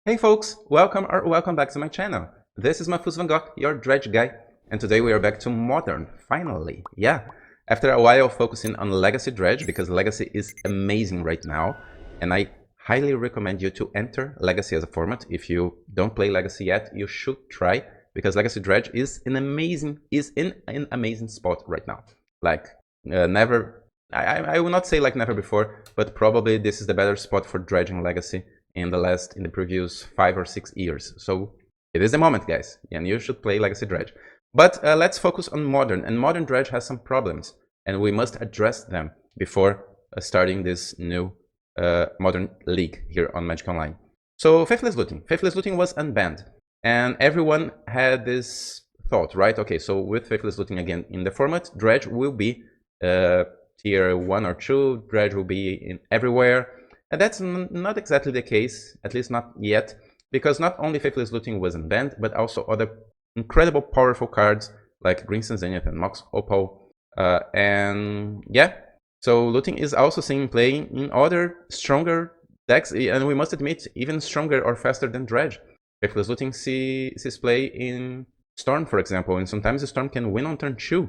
Hey folks, welcome back to my channel. This is MahfuzVanGogh, your dredge guy, and today we are back to Modern, finally. Yeah, after a while focusing on Legacy Dredge, because Legacy is amazing right now, and I highly recommend you to enter Legacy as a format. If you don't play Legacy yet, you should try, because Legacy Dredge is in an amazing spot right now. Like never, I will not say like never before, but probably this is the better spot for dredging Legacy in the previous 5 or 6 years. So it is the moment, guys, and you should play Legacy Dredge. But let's focus on Modern, and Modern Dredge has some problems, and we must address them before starting this new Modern League here on Magic Online. So Faithless Looting was unbanned, and everyone had this thought, right? Okay, so with Faithless Looting again in the format, Dredge will be tier 1 or 2, Dredge will be in everywhere. And that's not exactly the case, at least not yet, because not only Faithless Looting was unbanned, but also other incredible powerful cards like GRIXIS Zenith and Mox Opal. And yeah, so Looting is also seen playing in other stronger decks, and we must admit, even stronger or faster than Dredge. Faithless Looting sees play in Storm, for example, and sometimes the Storm can win on turn 2.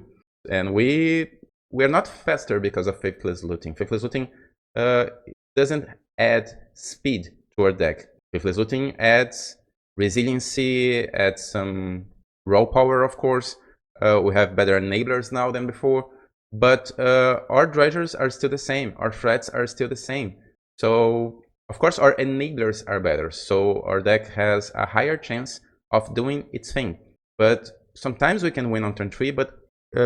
And we're not faster because of Faithless Looting. Faithless Looting doesn't add speed to our deck. Faithless Looting adds resiliency, adds some raw power, of course. We have better enablers now than before, but our dredgers are still the same. Our threats are still the same. So, of course, our enablers are better. So our deck has a higher chance of doing its thing. But sometimes we can win on turn 3, but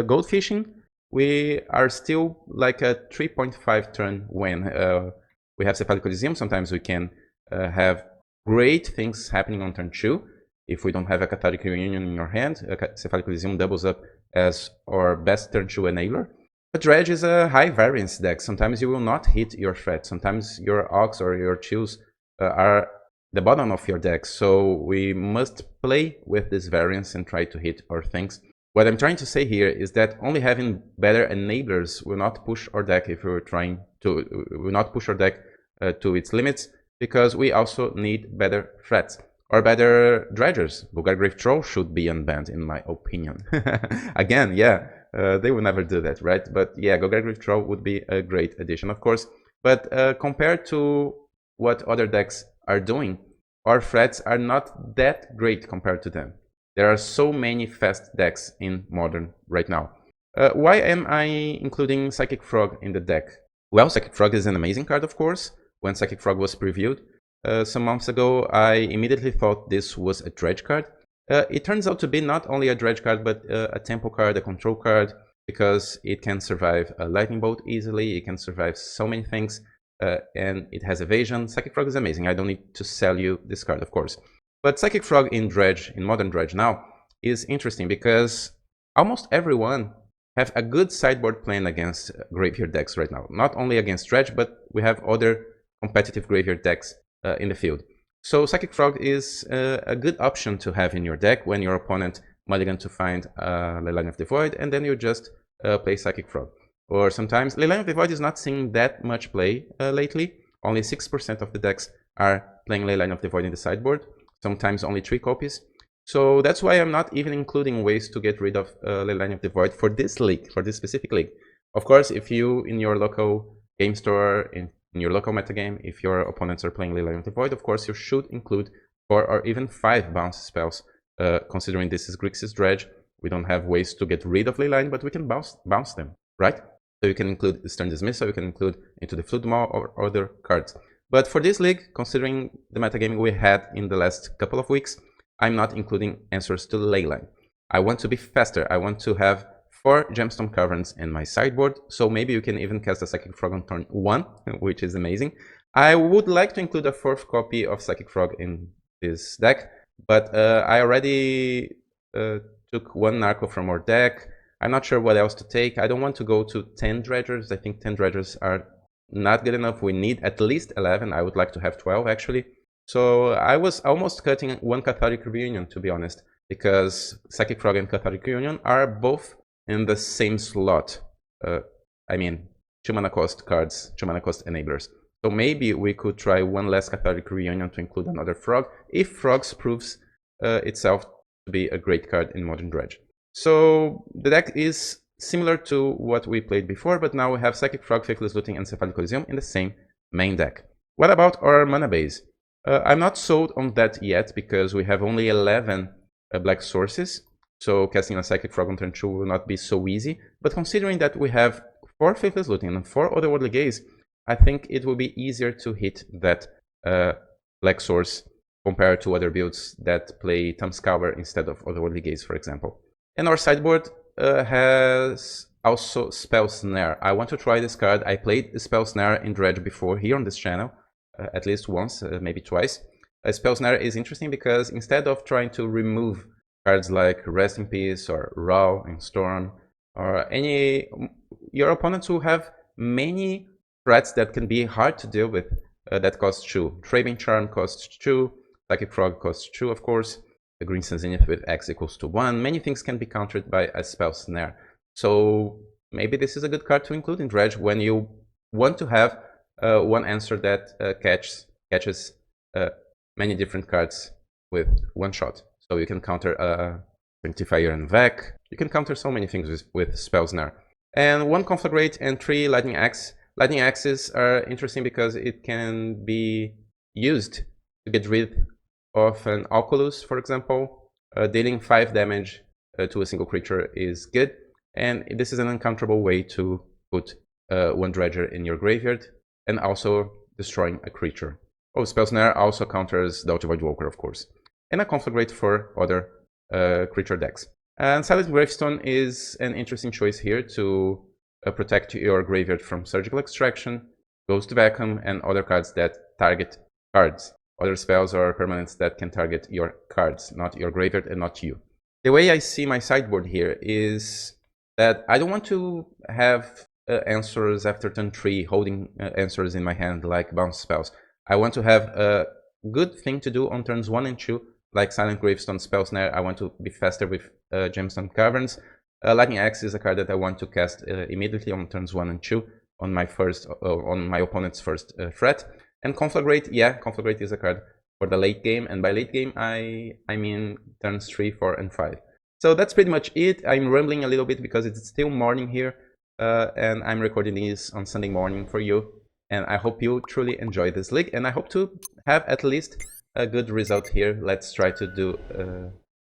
gold fishing, we are still like a 3.5 turn win. We have Cephalic Coliseum. Sometimes we can have great things happening on turn 2. If we don't have a Cathartic Reunion in your hand, Cephalic Coliseum doubles up as our best turn 2 enabler. But Dredge is a high variance deck. Sometimes you will not hit your threat. Sometimes your Ox or your Chills are the bottom of your deck. So we must play with this variance and try to hit our things. What I'm trying to say here is that only having better enablers will not push our deck if we're trying to, will not push our deck to its limits, because we also need better threats or better dredgers. Vulgar Grave Troll should be unbanned, in my opinion. Again, yeah, they will never do that, right? But yeah, Vulgar Grave Troll would be a great addition, of course. But compared to what other decks are doing, our threats are not that great compared to them. There are so many fast decks in Modern right now. Why am I including Psychic Frog in the deck? Well, Psychic Frog is an amazing card, of course. When Psychic Frog was previewed some months ago, I immediately thought this was a dredge card. It turns out to be not only a dredge card, but a tempo card, a control card, because it can survive a lightning bolt easily, it can survive so many things, and it has evasion. Psychic Frog is amazing. I don't need to sell you this card, of course. But Psychic Frog in Dredge, in Modern Dredge now, is interesting because almost everyone have a good sideboard plan against graveyard decks right now. Not only against Dredge, but we have other competitive graveyard decks in the field. So Psychic Frog is a good option to have in your deck when your opponent mulligan to find Leyline of the Void, and then you just play Psychic Frog. Or sometimes Leyline of the Void is not seeing that much play lately. Only 6% of the decks are playing Leyline of the Void in the sideboard. Sometimes only 3 copies. So that's why I'm not even including ways to get rid of Leyline of the Void for this league, for this specific league. Of course, if you in your local game store, in your local metagame, if your opponents are playing Leyline of the Void, of course you should include 4 or even 5 bounce spells. Considering this is GRIXIS Dredge, we don't have ways to get rid of Leyline, but we can bounce them, right? So you can include Stern Dismissal, you can include Into the Flood Maw or other cards. But for this league, considering the metagame we had in the last couple of weeks, I'm not including answers to Leyline. I want to be faster. I want to have 4 Gemstone Caverns in my sideboard, so maybe you can even cast a Psychic Frog on turn 1, which is amazing. I would like to include a 4th copy of Psychic Frog in this deck, but I already took 1 Narco from our deck. I'm not sure what else to take. I don't want to go to 10 Dredgers. I think 10 Dredgers are not good enough. We need at least 11. I would like to have 12 actually. So I was almost cutting 1 Cathartic Reunion, to be honest, because Psychic Frog and Cathartic Reunion are both in the same slot. I mean, 2 mana cost cards, 2 mana cost enablers. So maybe we could try one less Cathartic Reunion to include another Frog, if Frogs proves itself to be a great card in Modern Dredge. So the deck is similar to what we played before, but now we have Psychic Frog, Faithless Looting, and Cephalic Coliseum in the same main deck. What about our mana base? I'm not sold on that yet, because we have only 11 black sources, so casting a Psychic Frog on turn 2 will not be so easy. But considering that we have 4 Faithless Looting and 4 Otherworldly Gaze, I think it will be easier to hit that black source compared to other builds that play Thumbscour instead of Otherworldly Gaze, for example. And our sideboard has also Spell Snare. I want to try this card. I played Spell Snare in Dredge before here on this channel, at least once, maybe twice. Spell Snare is interesting because instead of trying to remove cards like Rest in Peace or Raw and Storm, or any, your opponents will have many threats that can be hard to deal with that cost 2. Trabing Charm costs 2, Psychic Frog costs 2, of course, the Green Sun Zenith with X equals to 1. Many things can be countered by a Spell Snare. So maybe this is a good card to include in Dredge when you want to have one answer that catches many different cards with one shot. So you can counter Sanctifier and Vec. You can counter so many things with Spell Snare. And 1 Conflagrate and 3 Lightning Axe. Lightning Axes are interesting because it can be used to get rid of an Oculus, for example. Dealing 5 damage to a single creature is good. And this is an uncounterable way to put one Dredger in your graveyard and also destroying a creature. Oh, Spell Snare also counters Doughty Voidwalker, of course. And a Conflagrate for other creature decks. And Silent Gravestone is an interesting choice here to protect your graveyard from Surgical Extraction, Ghost Vacuum, and other cards that target cards. Other spells or permanents that can target your cards, not your graveyard and not you. The way I see my sideboard here is that I don't want to have answers after turn 3, holding answers in my hand like bounce spells. I want to have a good thing to do on turns 1 and 2, like Silent Gravestone, Spell Snare. I want to be faster with Gemstone Caverns. Lightning Axe is a card that I want to cast immediately on turns 1 and 2 on my opponent's first threat. And Conflagrate, yeah, Conflagrate is a card for the late game, and by late game I mean turns 3, 4, and 5. So that's pretty much it. I'm rambling a little bit because it's still morning here, and I'm recording this on Sunday morning for you. And I hope you truly enjoy this league, and I hope to have at least a good result here. Let's try to do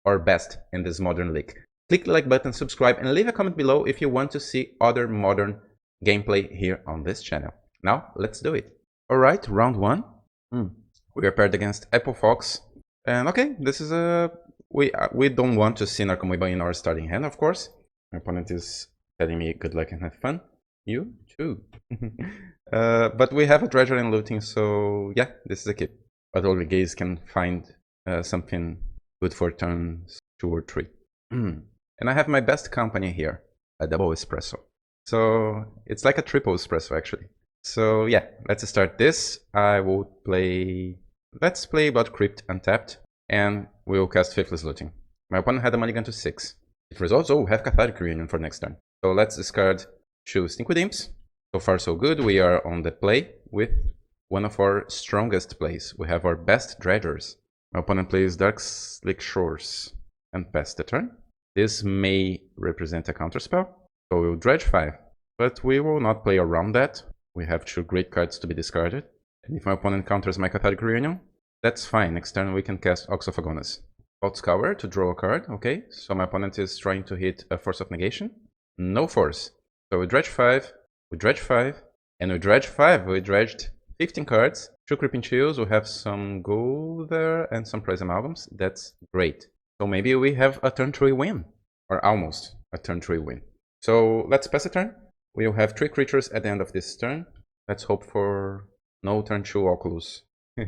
our best in this Modern league. Click the like button, subscribe, and leave a comment below if you want to see other Modern gameplay here on this channel. Now, let's do it. Alright, round 1. We are paired against applefox. And okay, this is a... We don't want to see Narcomoeba in our starting hand, of course. My opponent is telling me good luck and have fun. You too. But we have a Dredger and Looting, so yeah, this is a keep. But all the gaze can find something good for turns 2 or 3. And I have my best company here, a double espresso. So it's like a triple espresso actually. So yeah, let's start this. I will play... Let's play Blood Crypt untapped, and we'll cast Faithless Looting. My opponent had a mulligan to 6. It results, oh, have Cathartic Reunion for next turn. So let's discard 2 Stinkwood Imps. So far so good, we are on the play with one of our strongest plays. We have our best Dredgers. My opponent plays Dark Slick Shores and pass the turn. This may represent a counterspell, so we'll Dredge 5. But we will not play around that. We have 2 great cards to be discarded. And if my opponent counters my Cathartic Reunion, that's fine. Next turn we can cast Ox of Agonas. Scour to draw a card, okay. So my opponent is trying to hit a Force of Negation. No force. So we Dredge 5, we Dredge 5, and we Dredge 5. We dredged 15 cards, 2 Creeping Chills, we have some gold there, and some Prize Amalgams. That's great. So maybe we have a turn 3 win. Or almost a turn 3 win. So let's pass a turn. We'll have 3 creatures at the end of this turn. Let's hope for no turn 2 Oculus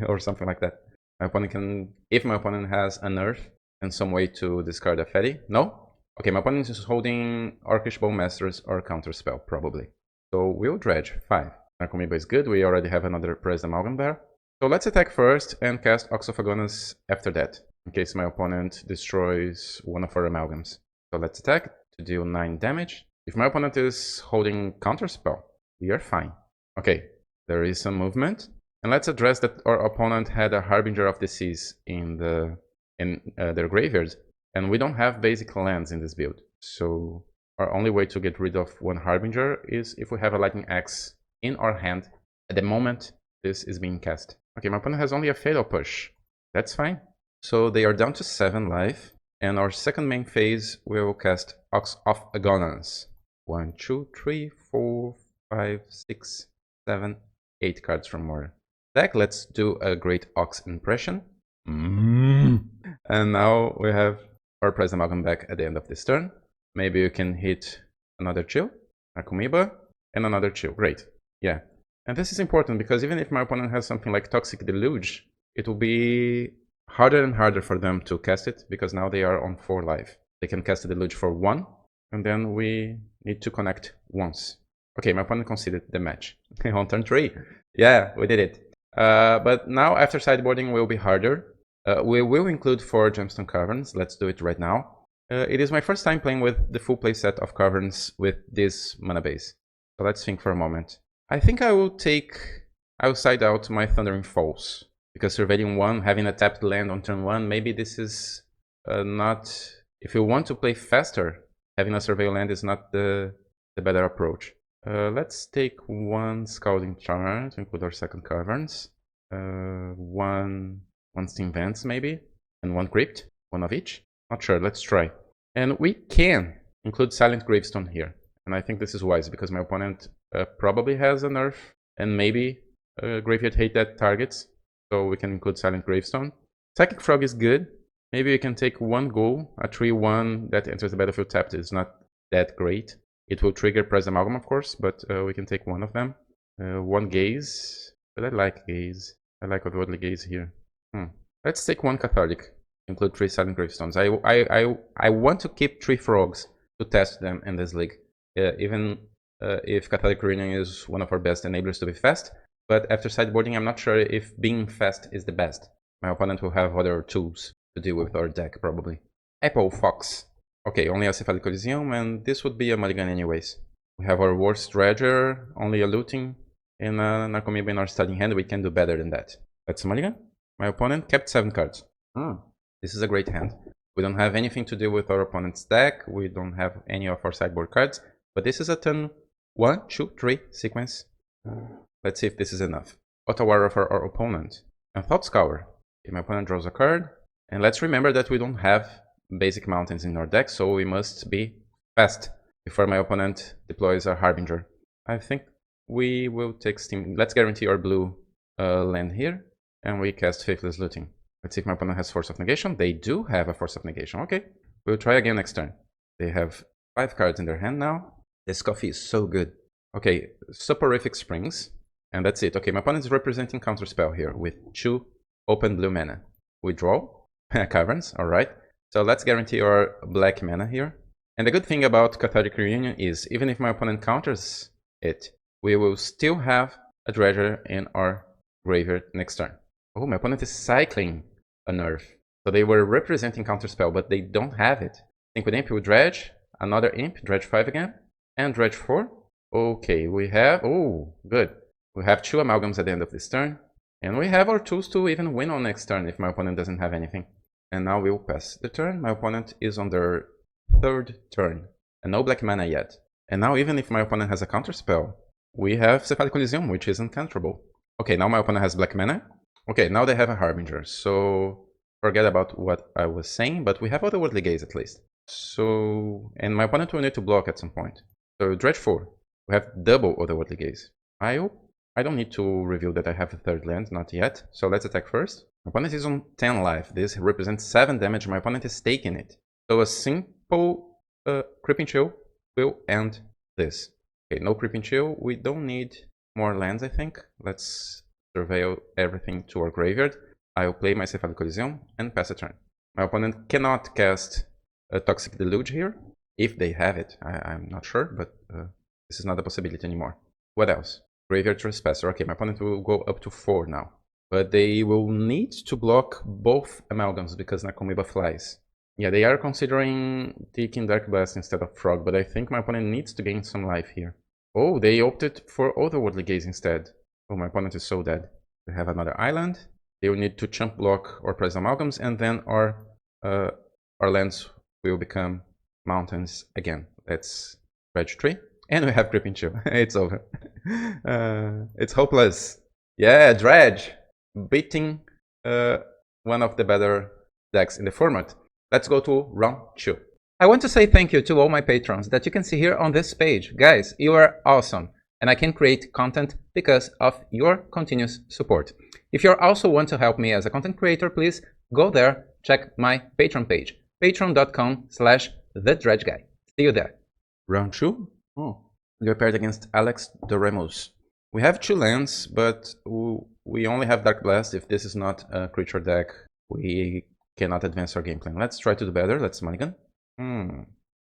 or something like that. My opponent can, if my opponent has an Earth and some way to discard a Fetty. No? Okay, my opponent is holding Orcish Bowmasters or Counterspell, probably. So we'll Dredge 5. Narcomoeba is good, we already have another Pressed Amalgam there. So let's attack first and cast Ox of Agonas after that, in case my opponent destroys one of our Amalgams. So let's attack to deal 9 damage. If my opponent is holding Counterspell, We are fine. Okay, there is some movement. And let's address that our opponent had a Harbinger of the Seas in their graveyards. And we don't have basic lands in this build. So our only way to get rid of one Harbinger is if we have a Lightning Axe in our hand at the moment this is being cast. Okay, my opponent has only a Fatal Push. That's fine. So they are down to 7 life. And our second main phase, we will cast Ox of Agonance. 1, 2, 3, 4, 5, 6, 7, 8 cards from our deck. Let's do a Great Ox Impression. And now we have our Prize Amalgam back at the end of this turn. Maybe you can hit another chill, Narcomoeba, and another chill. Great. Yeah. And this is important because even if my opponent has something like Toxic Deluge, it will be harder and harder for them to cast it because now they are on 4 life. They can cast the Deluge for 1, and then we need to connect once. Okay, my opponent conceded the match on turn 3. Yeah, we did it. But now after sideboarding will be harder. We will include 4 Gemstone Caverns. Let's do it right now. It is my first time playing with the full playset of Caverns with this mana base. So let's think for a moment. I think I will side out my Thundering Falls. Because Surveilling 1, having a tapped land on turn 1, maybe this is not... If you want to play faster, having a Surveil land is not the better approach. Let's take 1 Scalding Charm to include our second Caverns. 1 Steam Vents maybe, and 1 Crypt, 1 of each. Not sure, let's try. And we can include Silent Gravestone here. And I think this is wise because my opponent probably has a nerf and maybe Graveyard Hate Dead targets. So we can include Silent Gravestone. Psychic Frog is good. Maybe we can take 1 Ghoul, a 3/1 that enters the battlefield tapped is not that great. It will trigger Prize Amalgam, of course, but we can take 1 of them. 1 Gaze, but I like Gaze. I like Otherworldly Gaze here. Let's take 1 Cathartic. Include 3 Silent Gravestones. I want to keep 3 Frogs to test them in this league. Even if Cathartic Reunion is one of our best enablers to be fast. But after sideboarding, I'm not sure if being fast is the best. My opponent will have other tools to deal with our deck, probably. Applefox. Okay, only a Cephalic Coliseum, and this would be a mulligan anyways. We have our Worst Dredger, only a Looting, and a Narcomoeba in our starting hand. We can do better than that. That's a mulligan. My opponent kept 7 cards. This is a great hand. We don't have anything to do with our opponent's deck. We don't have any of our sideboard cards. But this is a turn 1, 2, 3 sequence. Let's see if this is enough. Otawara for our opponent. And Thought Scour. Okay, my opponent draws a card. And let's remember that we don't have basic mountains in our deck, so we must be fast before my opponent deploys a Harbinger. I think we will take Steam. Let's guarantee our blue land here. And we cast Faithless Looting. Let's see if my opponent has Force of Negation. They do have a Force of Negation. Okay, we'll try again next turn. They have 5 cards in their hand now. This coffee is so good. Okay, Soporific Springs. And that's it. Okay, my opponent is representing Counterspell here with 2 open blue mana. We draw Caverns, alright. So let's guarantee our black mana here. And the good thing about Cathartic Reunion is, even if my opponent counters it, we will still have a Dredger in our graveyard next turn. Oh, my opponent is cycling a nerf. So they were representing Counterspell, but they don't have it. Think with Imp, we Dredge, another Imp, Dredge 5 again, and Dredge 4. Okay, we have... Oh, good. We have 2 Amalgams at the end of this turn. And we have our tools to even win on next turn if my opponent doesn't have anything. And now we'll pass the turn. My opponent is on their 3rd turn. And no black mana yet. And now even if my opponent has a Counterspell, we have Cephalic Coliseum, which is uncounterable. Okay, now my opponent has black mana. Okay, now they have a Harbinger. So forget about what I was saying, but we have Otherworldly Gaze at least. So, and my opponent will need to block at some point. So Dredge 4. We have double Otherworldly Gaze. I don't need to reveal that I have a 3rd land, not yet. So let's attack first. My opponent is on 10 life. This represents 7 damage. My opponent is taking it. So a simple Creeping Chill will end this. Okay, no Creeping Chill. We don't need more lands, I think. Let's surveil everything to our graveyard. I'll play my Cephalic Coliseum and pass a turn. My opponent cannot cast a Toxic Deluge here. If they have it, I'm not sure, but this is not a possibility anymore. What else? Graveyard Trespasser. Okay, my opponent will go up to 4 now. But they will need to block both Amalgams because Narcomoeba flies. Yeah, they are considering taking Dark Blast instead of Frog, but I think my opponent needs to gain some life here. Oh, they opted for Otherworldly Gaze instead. Oh, my opponent is so dead. We have another island. They will need to chump block or press amalgams, and then our lands will become mountains again. Let's dredge 3. And we have Creeping Chill. It's over. It's hopeless. Yeah, Dredge. Beating one of the better decks in the format. Let's go to round 2. I want to say thank you to all my patrons that you can see here on this page. Guys, you are awesome. And I can create content because of your continuous support. If you also want to help me as a content creator, please go there, check my Patron page. patreon.com/thedredgeguy. See you there. Round 2. Oh, we are paired against AlexDoremus. We have 2 lands, but we only have Dark Blast. If this is not a creature deck, we cannot advance our game plan. Let's try to do better. Let's mulligan.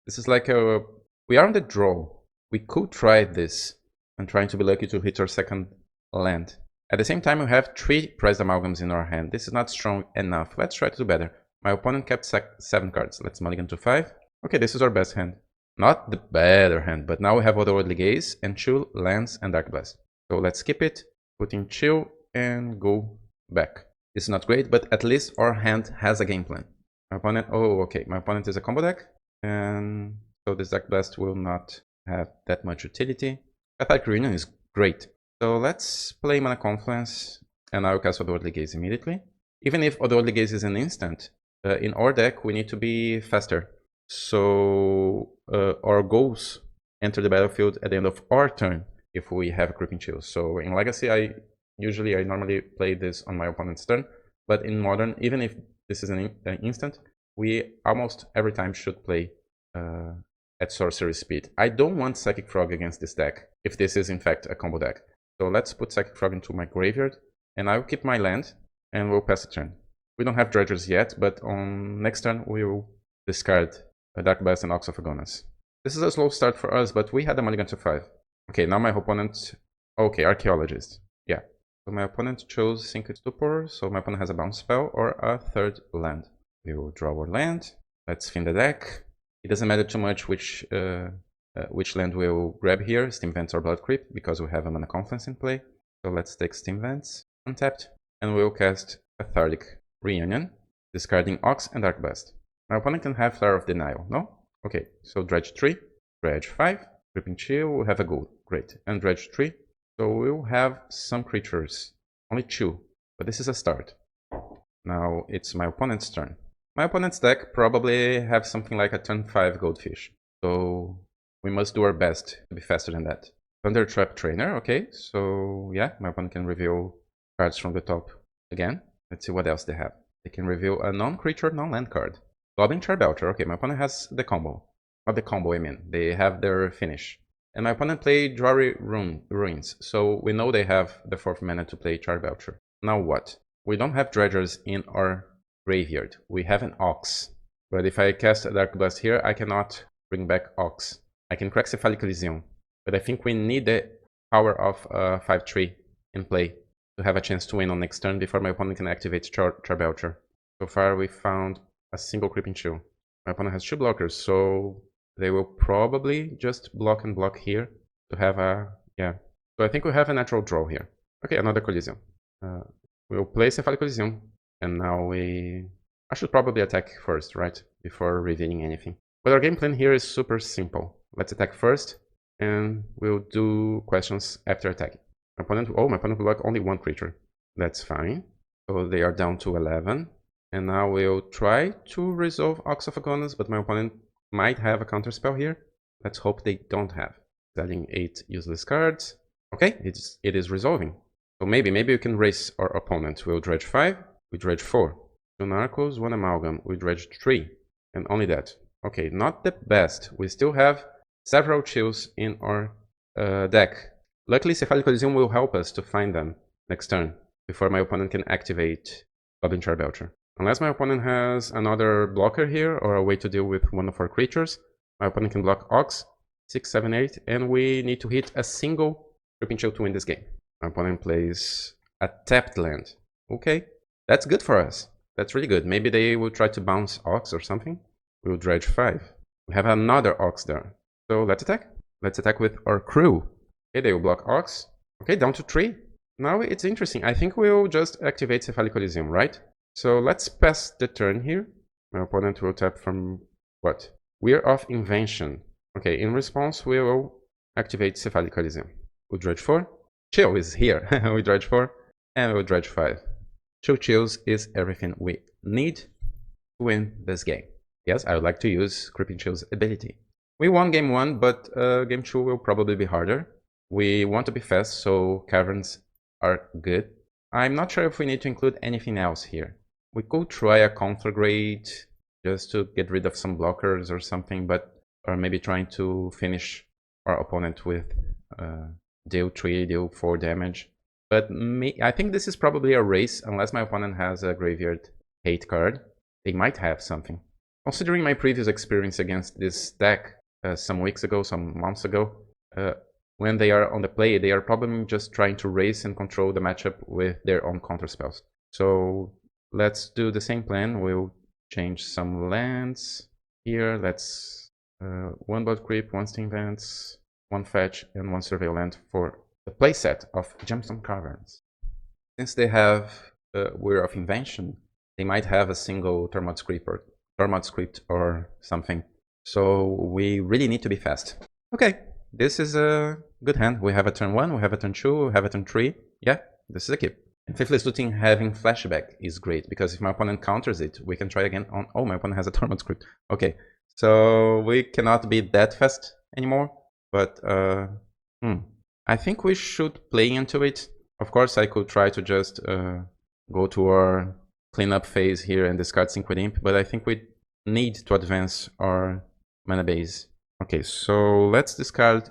This is like a... We are on the draw. We could try this and trying to be lucky to hit our second land. At the same time, we have 3 pressed amalgams in our hand. This is not strong enough. Let's try to do better. My opponent kept 7 cards. Let's mulligan to 5. Okay, this is our best hand. Not the better hand, but now we have Otherworldly Gaze and 2 lands and Dark Blast. So let's skip it, put in Chill, and go back. It's not great, but at least our hand has a game plan. My opponent... Oh, okay. My opponent is a combo deck, and so this Dark Blast will not have that much utility. Attack Reunion is great. So let's play Mana Confluence, and I will cast Otherworldly Gaze immediately. Even if Otherworldly Gaze is an instant, in our deck we need to be faster. So our goals enter the battlefield at the end of our turn if we have Creeping Chill. So in Legacy, I normally play this on my opponent's turn, but in Modern, even if this is an instant, we almost every time should play at sorcery speed. I don't want Psychic Frog against this deck, if this is in fact a combo deck. So let's put Psychic Frog into my graveyard, and I will keep my land, and we'll pass the turn. We don't have Dredgers yet, but on next turn we will discard a Dark Blast and Ox of Agonas. This is a slow start for us, but we had a mulligan to 5. Okay, now my opponent... Okay, Archaeologist. Yeah. So my opponent chose Synced Stupor, so my opponent has a bounce spell or a 3rd land. We will draw our land. Let's fin the deck. It doesn't matter too much which land we'll grab here, Steam Vents or Blood Creep, because we have a Mana Confluence in play. So let's take Steam Vents, untapped, and we'll cast Cathartic Reunion, discarding Ox and Dark Blast. My opponent can have Flare of Denial, no? Okay, so Dredge 3, Dredge 5, Creeping Chill, we'll have a gold, great, and Dredge 3. So we'll have some creatures, only 2, but this is a start. Now it's my opponent's turn. My opponent's deck probably have something like a turn 5 Goldfish, so we must do our best to be faster than that. Thunder Trap Trainer, okay, so yeah, my opponent can reveal cards from the top again. Let's see what else they have. They can reveal a non-creature, non-land card. Goblin Belcher, okay, my opponent has the combo. Not the combo, I mean, they have their finish. And my opponent played Drawy Ruins, so we know they have the 4th mana to play Belcher. Now what? We don't have Dredgers in our graveyard. We have an Ox. But if I cast a Dark Blast here, I cannot bring back Ox. I can crack Cephalic Elysium, but I think we need the power of 5-3 in play to have a chance to win on next turn before my opponent can activate Belcher. So far we found a single Creeping Chill. My opponent has 2 blockers, so they will probably just block and block here to have a... yeah. So I think we have a natural draw here. Okay, another Coliseum. We'll play Cephalic Elysium, and now I should probably attack first, right? Before revealing anything. But our game plan here is super simple. Let's attack first, and we'll do questions after attacking. My opponent will block only 1 creature. That's fine. So they are down to 11. And now we'll try to resolve Ox of Agonas, but my opponent might have a counterspell here. Let's hope they don't have. Adding 8 useless cards. Okay, it is resolving. So maybe we can race our opponent. We'll dredge 5, we dredge 4. 2 Narcos, 1 Amalgam, we dredge 3. And only that. Okay, not the best. We still have several chills in our deck. Luckily, Cephalic Elysium will help us to find them next turn, before my opponent can activate Goblin Belcher. Unless my opponent has another blocker here, or a way to deal with one of our creatures, my opponent can block Ox, 6, 7, 8, and we need to hit a single Creeping Chill to win this game. My opponent plays a tapped land. Okay, that's good for us. That's really good. Maybe they will try to bounce Ox or something. We'll dredge 5. We have another Ox there. So let's attack. Let's attack with our crew. Okay, they will block Ox. Okay, down to 3. Now it's interesting. I think we'll just activate Cephalic Coliseum, right? So let's pass the turn here. My opponent will tap from what? We're of Invention. Okay, in response, we will activate Cephalic Coliseum. We'll dredge 4. Chill is here. We dredge 4, and we'll dredge 5. 2 chills is everything we need to win this game. Yes, I would like to use Creeping Chill's ability. We won game 1, but game 2 will probably be harder. We want to be fast, so caverns are good. I'm not sure if we need to include anything else here. We could try a conflagrate just to get rid of some blockers or something, or maybe trying to finish our opponent with deal 3, deal 4 damage. But I think this is probably a race, unless my opponent has a graveyard hate card. They might have something. Considering my previous experience against this deck some weeks ago, some months ago, when they are on the play, they are probably just trying to race and control the matchup with their own counter spells. So let's do the same plan. We'll change some lands here. Let's 1 Blood Creep, 1 Steam Vents, 1 Fetch, and 1 Surveil Land for the playset of Gemstone Caverns. Since they have Weir of Invention, they might have a single Tormod Script or something. So we really need to be fast. Okay, this is a good hand. We have a turn 1, we have a turn 2, we have a turn 3. Yeah, this is a keep. And Faithless Looting having flashback is great, because if my opponent counters it, we can try again on... Oh, my opponent has a Tormod Script. Okay, so we cannot be that fast anymore. But I think we should play into it. Of course, I could try to just go to our cleanup phase here and discard Sync Imp, but I think we need to advance our mana base. Okay, so let's discard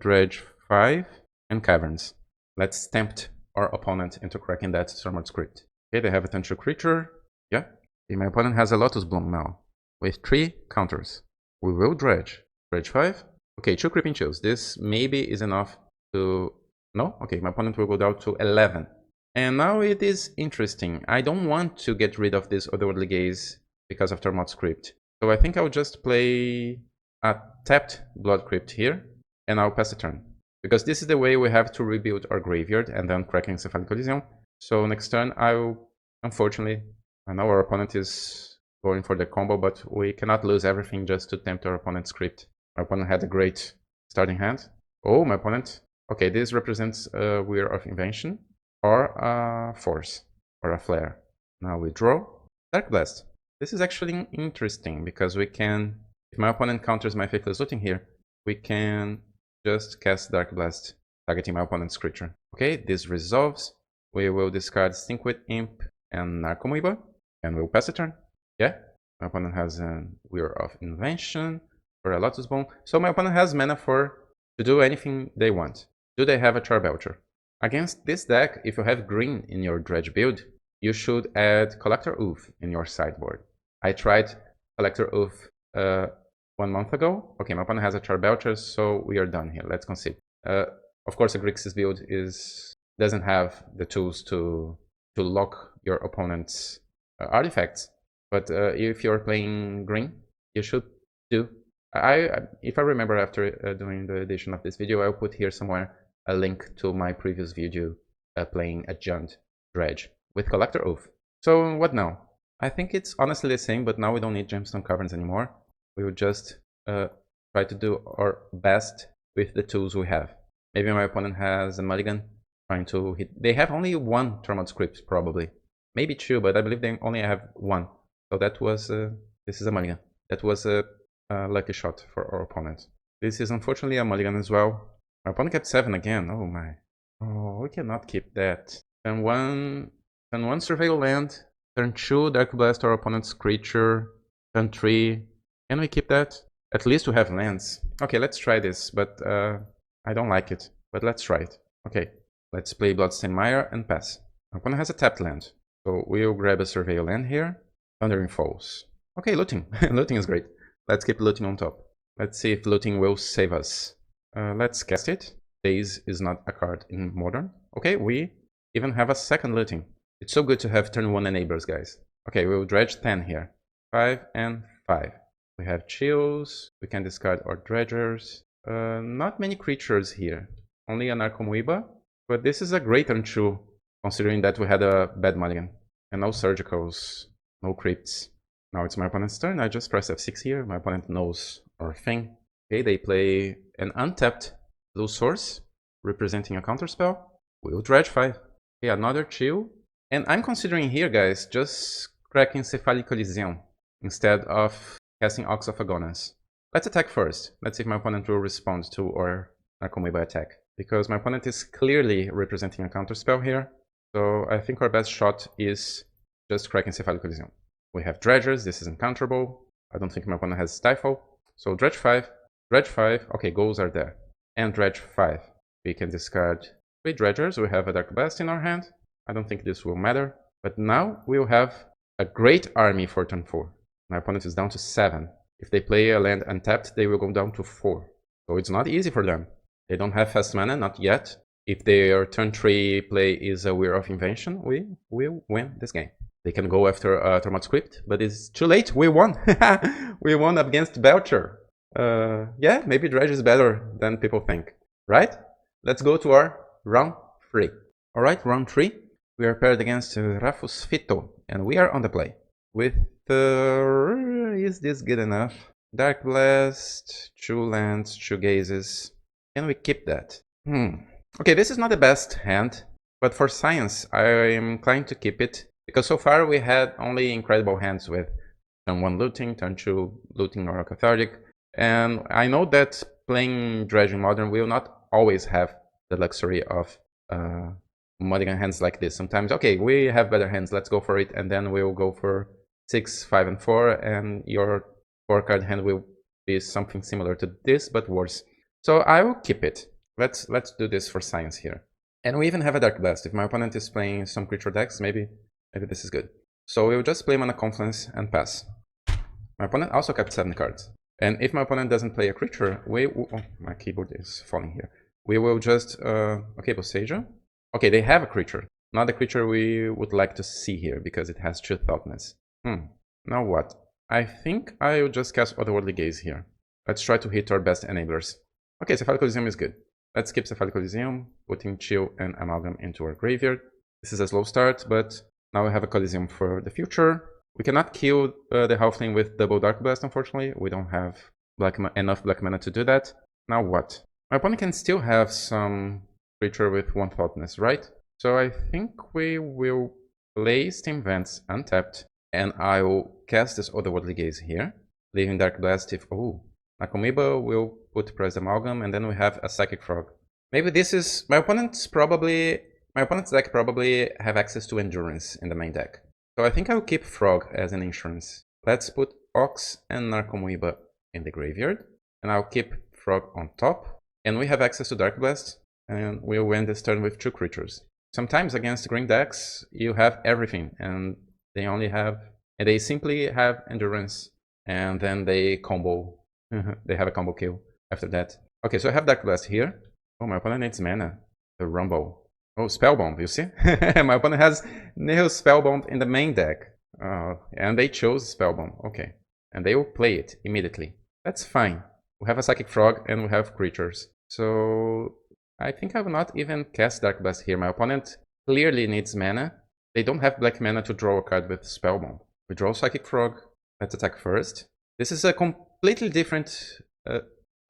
Dredge 5 and Caverns. Let's tempt our opponent into cracking that Tormod Script. Okay, they have a potential creature. Yeah. Okay, my opponent has a Lotus Bloom now, with 3 counters. We will dredge. Dredge 5. Okay, 2 Creeping Chills. This maybe is enough to... No? Okay, my opponent will go down to 11. And now it is interesting. I don't want to get rid of this Otherworldly Gaze because of Tormod Script. So I think I'll just play a tapped Blood Crypt here, and I'll pass the turn. Because this is the way we have to rebuild our graveyard and then cracking Cephalic Coliseum. So next turn, unfortunately, I know our opponent is going for the combo, but we cannot lose everything just to tempt our opponent's script. My opponent had a great starting hand. Oh, my opponent. Okay, this represents a Weir of Invention, or a Force, or a Flare. Now we draw. Dark Blast. This is actually interesting, because we can, if my opponent counters my Faithless Looting here, we can just cast Dark Blast, targeting my opponent's creature. Okay, this resolves. We will discard Stinkweed Imp and Narcomoeba, and we'll pass the turn. Yeah, my opponent has a Weir of Invention, or a Lotus Bone. So my opponent has mana to do anything they want. Do they have a Char Belcher? Against this deck, if you have green in your Dredge build, you should add Collector Oof in your sideboard. I tried Collector Oof 1 month ago. Okay, my opponent has a Char Belcher, so we are done here. Let's concede. Of course, a GRIXIS build doesn't have the tools to lock your opponent's artifacts. But if you're playing green, you should do. If I remember after doing the edition of this video, I'll put here somewhere a link to my previous video playing Adjunct Dredge with Collector Oof. So what now? I think it's honestly the same, but now we don't need Gemstone Caverns anymore. We will just try to do our best with the tools we have. Maybe my opponent has a mulligan trying to hit. They have only 1 Tormod Script probably. Maybe 2, but I believe they only have 1. So that was, this is a mulligan. That was a lucky shot for our opponent. This is unfortunately a mulligan as well. My opponent kept 7 again. Oh my. Oh, we cannot keep that. Turn 1 Surveil Land. Turn 2 Dark Blast our opponent's creature. Turn 3. Can we keep that? At least we have lands. Okay, let's try this, but I don't like it. But let's try it. Okay, let's play Bloodstained Mire and pass. My opponent has a tapped land. So we'll grab a Surveil Land here. Thundering Falls. Okay, looting. Looting is great. Let's keep looting on top. Let's see if looting will save us. Let's cast it. Daze is not a card in Modern. Okay, we even have a second looting. It's so good to have turn 1 enablers, guys. Okay, we'll dredge 10 here. 5 and 5. We have chills. We can discard our dredgers. Not many creatures here. only an Arcomoeba. But this is a great turn 2, considering that we had a bad mulligan. And no surgicals, no crypts. Now it's my opponent's turn. I just press F6 here. My opponent knows our thing. Okay, they play an untapped blue source, representing a counterspell. We'll dredge 5. Okay, another chill. And I'm considering here, guys, just cracking Cephalic Coliseum instead of casting Ox of Agonas. Let's attack first. Let's see if my opponent will respond to our Arcomoeba attack. Because my opponent is clearly representing a counterspell here. So I think our best shot is just cracking Cephalic Coliseum. We have dredgers, this is uncounterable. I don't think my opponent has Stifle. So dredge 5, okay, goals are there. And dredge 5. We can discard 3 dredgers, we have a Dark Blast in our hand. I don't think this will matter. But now we'll have a great army for turn 4. My opponent is down to 7. If they play a land untapped, they will go down to 4. So it's not easy for them. They don't have fast mana, not yet. If their turn 3 play is a Weir of Invention, we will win this game. They can go after a Tormod's Crypt, but it's too late. We won. We won against Belcher. Yeah, maybe Dredge is better than people think, right? Let's go to our round 3. Alright, round 3. We are paired against rafusfito, and we are on the play. With is this good enough? Dark Blast, 2 lands, 2 gazes. Can we keep that? Okay, this is not the best hand, but for science, I am inclined to keep it. Because so far we had only incredible hands with turn 1 looting, turn 2 looting or cathartic. And I know that playing Dredge in Modern will not always have the luxury of mulligan hands like this. Sometimes, okay, we have better hands, let's go for it, and then we'll go for 6, 5, and 4, and your 4-card hand will be something similar to this, but worse. So I will keep it. Let's do this for science here. And we even have a Dark Blast. If my opponent is playing some creature decks, maybe this is good. So we'll just play Mana Confluence and pass. My opponent also kept 7 cards. And if my opponent doesn't play a creature, oh, my keyboard is falling here. We will just, okay, Boseja. Okay, they have a creature. Not the creature we would like to see here, because it has 2 Thoughtness. Now what? I think I will just cast Otherworldly Gaze here. Let's try to hit our best enablers. Okay, Cephalic Coliseum is good. Let's skip Cephalic Coliseum, putting Chill and Amalgam into our graveyard. This is a slow start, but now we have a Coliseum for the future. We cannot kill the Halfling with double Dark Blast, unfortunately. We don't have enough black mana to do that. Now what? My opponent can still have some creature with 1 Thoughtness, right? So I think we will play Steam Vents untapped, and I will cast this Otherworldly Gaze here, leaving Dark Blast if... oh, Arcomoeba will put Press Amalgam, and then we have a Psychic Frog. Maybe this is... my opponent's deck probably have access to Endurance in the main deck. So I think I will keep Frog as an insurance. Let's put Ox and Arcomoeba in the graveyard, and I'll keep Frog on top. And we have access to Dark Blast, and we'll win this turn with 2 creatures. Sometimes against green decks, you have everything, and they only have... and they simply have Endurance, and then they combo. They have a combo kill after that. Okay, so I have Dark Blast here. Oh, my opponent needs mana. The Rumble. Oh, Spellbomb, you see? My opponent has Nihil Spellbomb in the main deck. And they chose Spellbomb. Okay. And they will play it immediately. That's fine. We have a Psychic Frog and we have creatures. So I think I will not even cast Dark Blast here. My opponent clearly needs mana. They don't have black mana to draw a card with Spellbomb. We draw Psychic Frog. Let's attack first. This is a completely different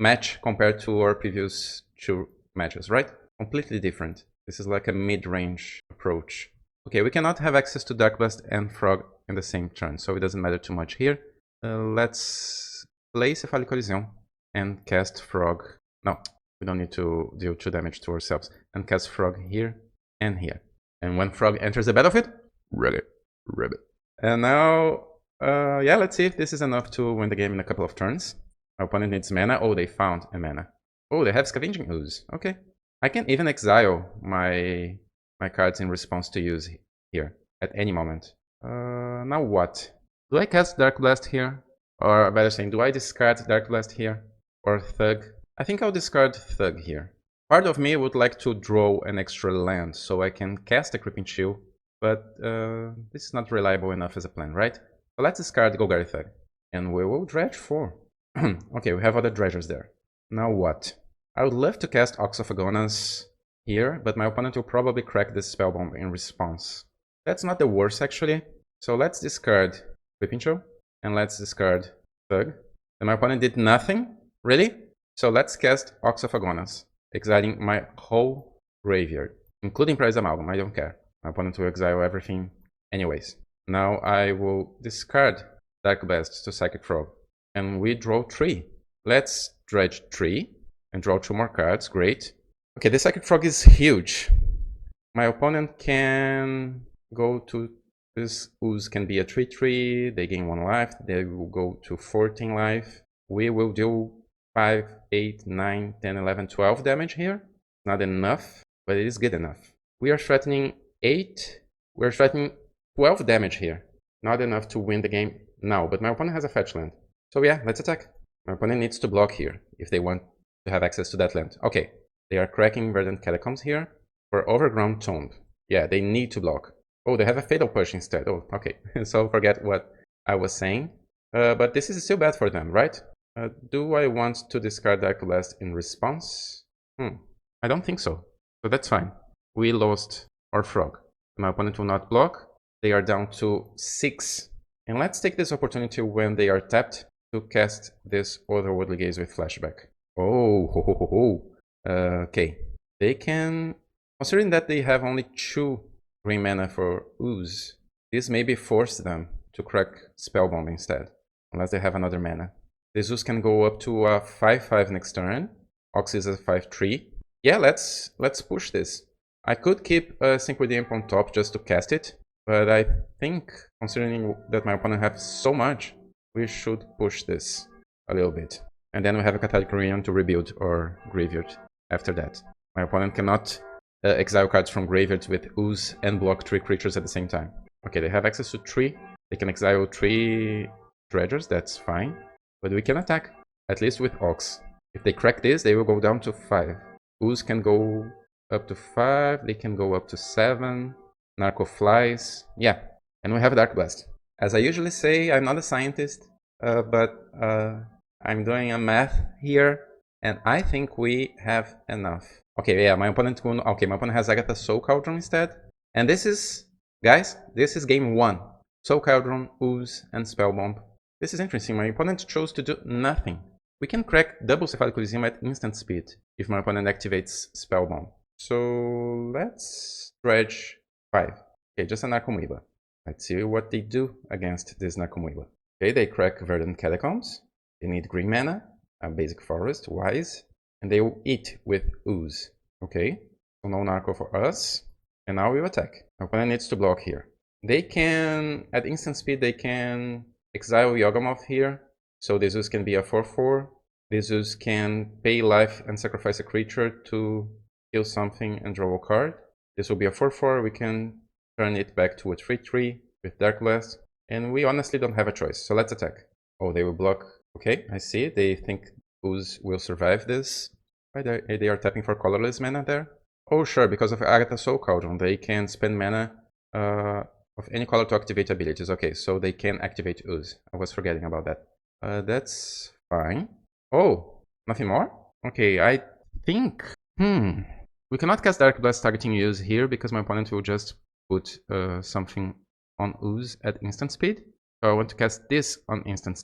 match compared to our previous 2 matches, right? Completely different. This is like a mid-range approach. Okay, we cannot have access to Dark Blast and Frog in the same turn, so it doesn't matter too much here. Let's play Cephalic Coliseum and cast Frog. No, we don't need to deal 2 damage to ourselves. And cast Frog here and here. And when Frog enters the battlefield, ribbit. And now, yeah, let's see if this is enough to win the game in a couple of turns. Our opponent needs mana. Oh, they found a mana. Oh, they have Scavenging Ooze. Okay. I can even exile my cards in response to use here at any moment. Now what? Do I cast Dark Blast here? Or better saying, do I discard Dark Blast here? Or Thug? I think I'll discard Thug here. Part of me would like to draw an extra land so I can cast a Creeping Chill, but this is not reliable enough as a plan, right? So let's discard Golgari Thug. And we will dredge 4. Okay, we have other dredgers there. Now what? I would love to cast Oxophagonas here, but my opponent will probably crack this spell bomb in response. That's not the worst actually. So let's discard Whippincho and let's discard Thug. And my opponent did nothing? Really? So let's cast Oxophagonas, exiling my whole graveyard, including Prize Amalgam, I don't care. My opponent will exile everything anyways. Now I will discard Dark Blast to Psychic Frog, and we draw 3. Let's dredge 3 and draw 2 more cards, great. Okay, the Psychic Frog is huge. My opponent can go to this ooze, can be a 3/3, they gain 1 life, they will go to 14 life. We will do 5, 8, 9, 10, 11, 12 damage here. Not enough, but it is good enough. We are threatening 8, we are threatening 12 damage here. Not enough to win the game now, but my opponent has a fetch land. So yeah, let's attack. My opponent needs to block here if they want to have access to that land. Okay, they are cracking Verdant Catacombs here for Overground Tomb. Yeah, they need to block. Oh, they have a Fatal Push instead. Oh, okay. So forget what I was saying. But this is still bad for them, right? Do I want to discard Dark Blast in response? I don't think so. So that's fine. We lost our frog. My opponent will not block. They are down to 6. And let's take this opportunity when they are tapped to cast this Otherworldly Gaze with Flashback. Oh, okay. They can, considering that they have only 2 green mana for ooze, this maybe force them to crack Spellbomb instead, unless they have another mana. This ooze can go up to a 5/5 next turn. Ox is a 5/3. Yeah, let's push this. I could keep Synchro Imp on top just to cast it, but I think, considering that my opponent has so much, we should push this a little bit. And then we have a Catalytic Reunion to rebuild our graveyard after that. My opponent cannot exile cards from graveyards with ooze and block 3 creatures at the same time. Okay, they have access to 3. They can exile 3 dredgers, that's fine. But we can attack, at least with Ox. If they crack this, they will go down to 5. Ooze can go up to 5, they can go up to 7. Narco flies, yeah. And we have Dark Blast. As I usually say, I'm not a scientist, but I'm doing a math here, and I think we have enough. Okay, yeah, my opponent will, okay, my opponent has Agatha Soul Cauldron instead. And this is, guys, this is game 1. Soul Cauldron, Ooze, and Spellbomb. This is interesting, my opponent chose to do nothing. We can crack double Cephalic Coliseum at instant speed if my opponent activates Spellbomb. So let's dredge 5. Okay, just an Narcomoeba. Let's see what they do against this Narcomoeba. Okay, they crack Verdant Catacombs. They need green mana, a basic forest, wise, and they will eat with ooze. Okay, so no Narco for us. And now we attack. My opponent needs to block here. They can, at instant speed, they can exile Yawgmoth here. So this ooze can be a 4/4. This ooze can pay life and sacrifice a creature to kill something and draw a card. This will be a 4/4. We can turn it back to a 3/3 with Dark Blast. And we honestly don't have a choice, so let's attack. Oh, they will block. Okay, I see. They think ooze will survive this. Why they are tapping for colorless mana there? Oh, sure, because of Agatha Soul Cauldron, they can spend mana of any color to activate abilities. Okay, so they can activate ooze. I was forgetting about that. That's fine. Oh, nothing more? Okay, I think... We cannot cast Dark Blast targeting ooze here because my opponent will just put something on ooze at instant speed. So I want to cast this on instant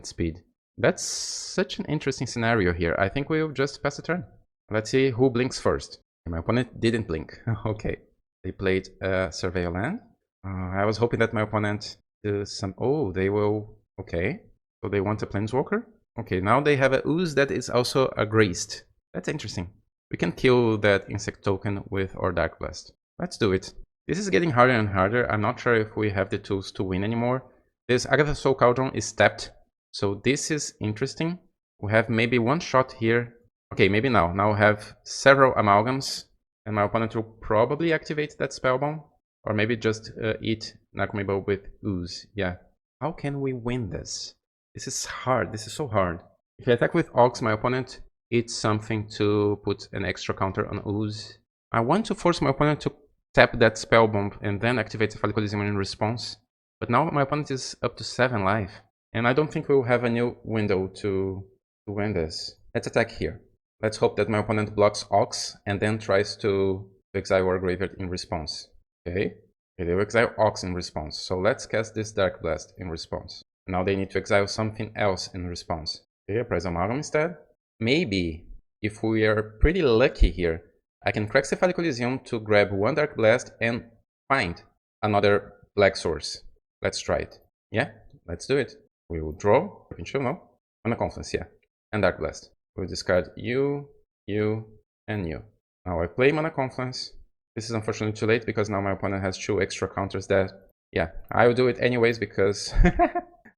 speed. That's such an interesting scenario here. I think we'll just pass the turn. Let's see who blinks first. My opponent didn't blink. Okay. They played Surveil Land. I was hoping that my opponent does some... Oh, they will... Okay. So they want a Planeswalker? Okay, now they have a ooze that is also a Graced. That's interesting. We can kill that insect token with our Dark Blast. Let's do it. This is getting harder and harder. I'm not sure if we have the tools to win anymore. This Agatha Soul Cauldron is tapped. So this is interesting. We have maybe one shot here. Okay, maybe now. Now we have several amalgams. And my opponent will probably activate that Spellbomb. Or maybe just eat Narcomoeba with ooze. Yeah. How can we win this? This is hard. This is so hard. If I attack with Ox, my opponent eats something to put an extra counter on ooze. I want to force my opponent to tap that Spellbomb and then activate Cephalic Coliseum in response. But now my opponent is up to 7 life. And I don't think we'll have a new window to win this. Let's attack here. Let's hope that my opponent blocks Ox and then tries to exile our graveyard in response. Okay, they will exile Ox in response. So let's cast this Dark Blast in response. Now they need to exile something else in response. Okay, Prize Amalgam instead. Maybe, if we are pretty lucky here, I can crack Cephalic Coliseum to grab one Dark Blast and find another black source. Let's try it. Yeah, let's do it. We will draw, provincial, no? Mana Confluence, yeah. And Dark Blast. We'll discard you, and you. Now I play Mana Confluence. This is unfortunately too late because now my opponent has 2 extra counters that, yeah, I will do it anyways because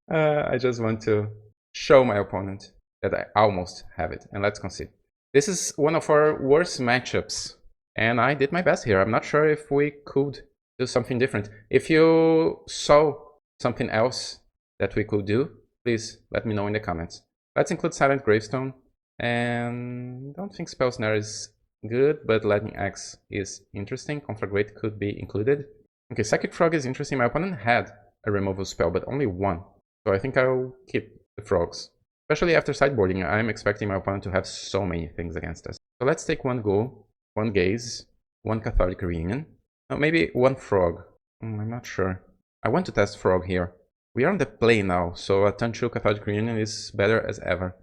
I just want to show my opponent that I almost have it. And let's concede. This is one of our worst matchups. And I did my best here. I'm not sure if we could do something different. If you saw something else that we could do, please let me know in the comments. Let's include Silent Gravestone. And I don't think Spell Snare is good, but Lightning Axe is interesting. Conflagrate could be included. Okay, Psychic Frog is interesting. My opponent had a removal spell, but only one. So I think I'll keep the frogs. Especially after sideboarding, I'm expecting my opponent to have so many things against us. So let's take one Go, one Gaze, one Cathartic Reunion. Maybe one Frog. I'm not sure. I want to test Frog here. We are on the play now, so a turn 2 Cathartic Reunion is better as ever.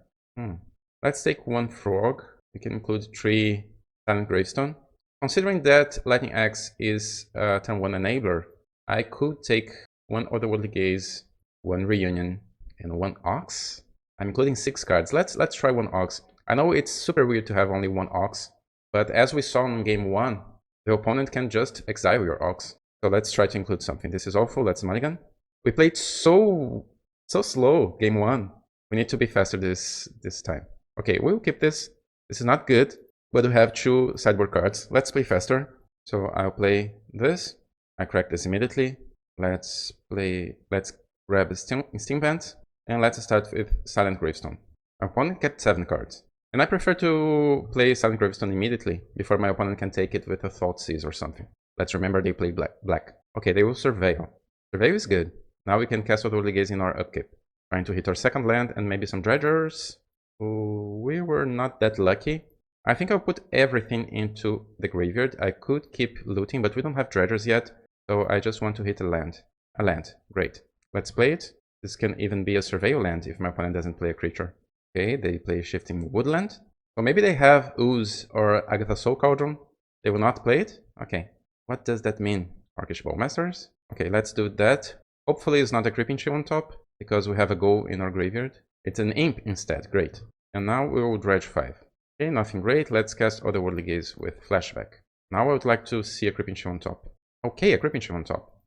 Let's take one Frog. We can include 3 Silent Gravestone. Considering that Lightning Axe is a turn 1 enabler, I could take one Otherworldly Gaze, one Reunion, and one Ox. I'm including 6 cards. Let's try one Ox. I know it's super weird to have only one Ox, but as we saw in game 1, the opponent can just exile your Ox. So let's try to include something. This is awful. Let's mulligan. We played so slow game 1. We need to be faster this time. Okay, we'll keep this. This is not good, but we have 2 sideboard cards. Let's play faster. So I'll play this. I crack this immediately. Let's grab Instinct Band, and let's start with Silent Gravestone. Our opponent kept 7 cards. And I prefer to play Silent Gravestone immediately, before my opponent can take it with a Thoughtseize or something. Let's remember they play black. Okay, they will Surveil. Surveil is good. Now we can cast Otherworldly Gaze in our upkeep. Trying to hit our second land and maybe some Dredgers. Oh, we were not that lucky. I think I'll put everything into the graveyard. I could keep looting, but we don't have Dredgers yet. So I just want to hit a land. A land. Great. Let's play it. This can even be a Surveil land if my opponent doesn't play a creature. Okay, they play Shifting Woodland. So maybe they have Ooze or Agatha Soul Cauldron. They will not play it? Okay. What does that mean? Orcish Bowmasters? Okay, let's do that. Hopefully it's not a Creeping Chill on top, because we have a Go in our graveyard. It's an Imp instead. Great. And now we will Dredge 5. Okay, nothing great. Let's cast Otherworldly Gaze with Flashback. Now I would like to see a Creeping Chill on top. Okay, a Creeping Chill on top.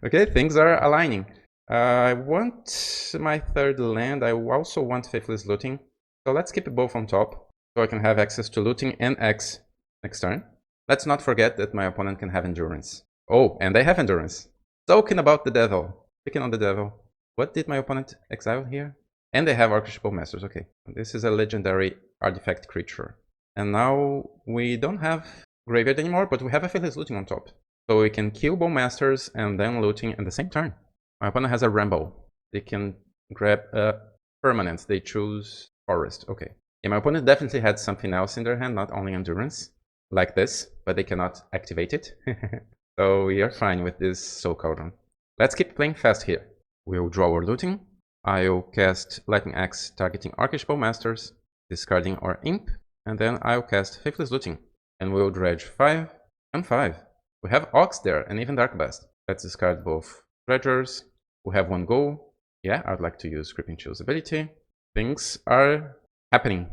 Okay, things are aligning. I want my third land. I also want Faithless Looting. So let's keep it both on top, so I can have access to Looting and X next turn. Let's not forget that my opponent can have Endurance. Oh, and they have Endurance. Talking about the devil. Picking on the devil. What did my opponent exile here? And they have Orcish Bowmasters. Okay, this is a legendary artifact creature. And now we don't have Graveyard anymore, but we have a Faithless Looting on top. So we can kill Bowmasters and then Looting at the same turn. My opponent has a Rambo. They can grab a permanent. They choose Forest. Okay. Yeah, my opponent definitely had something else in their hand, not only Endurance. Like this, but they cannot activate it. So we are fine with this Soul Cauldron. Let's keep playing fast here. We'll draw our Looting. I'll cast Lightning Axe targeting Orcish Bowmasters, discarding our Imp, and then I'll cast Faithless Looting. And we'll Dredge 5 and 5. We have Ox there and even Dark Blast. Let's discard both Dredgers. We have one Go. Yeah, I'd like to use Creeping Chill's ability. Things are happening,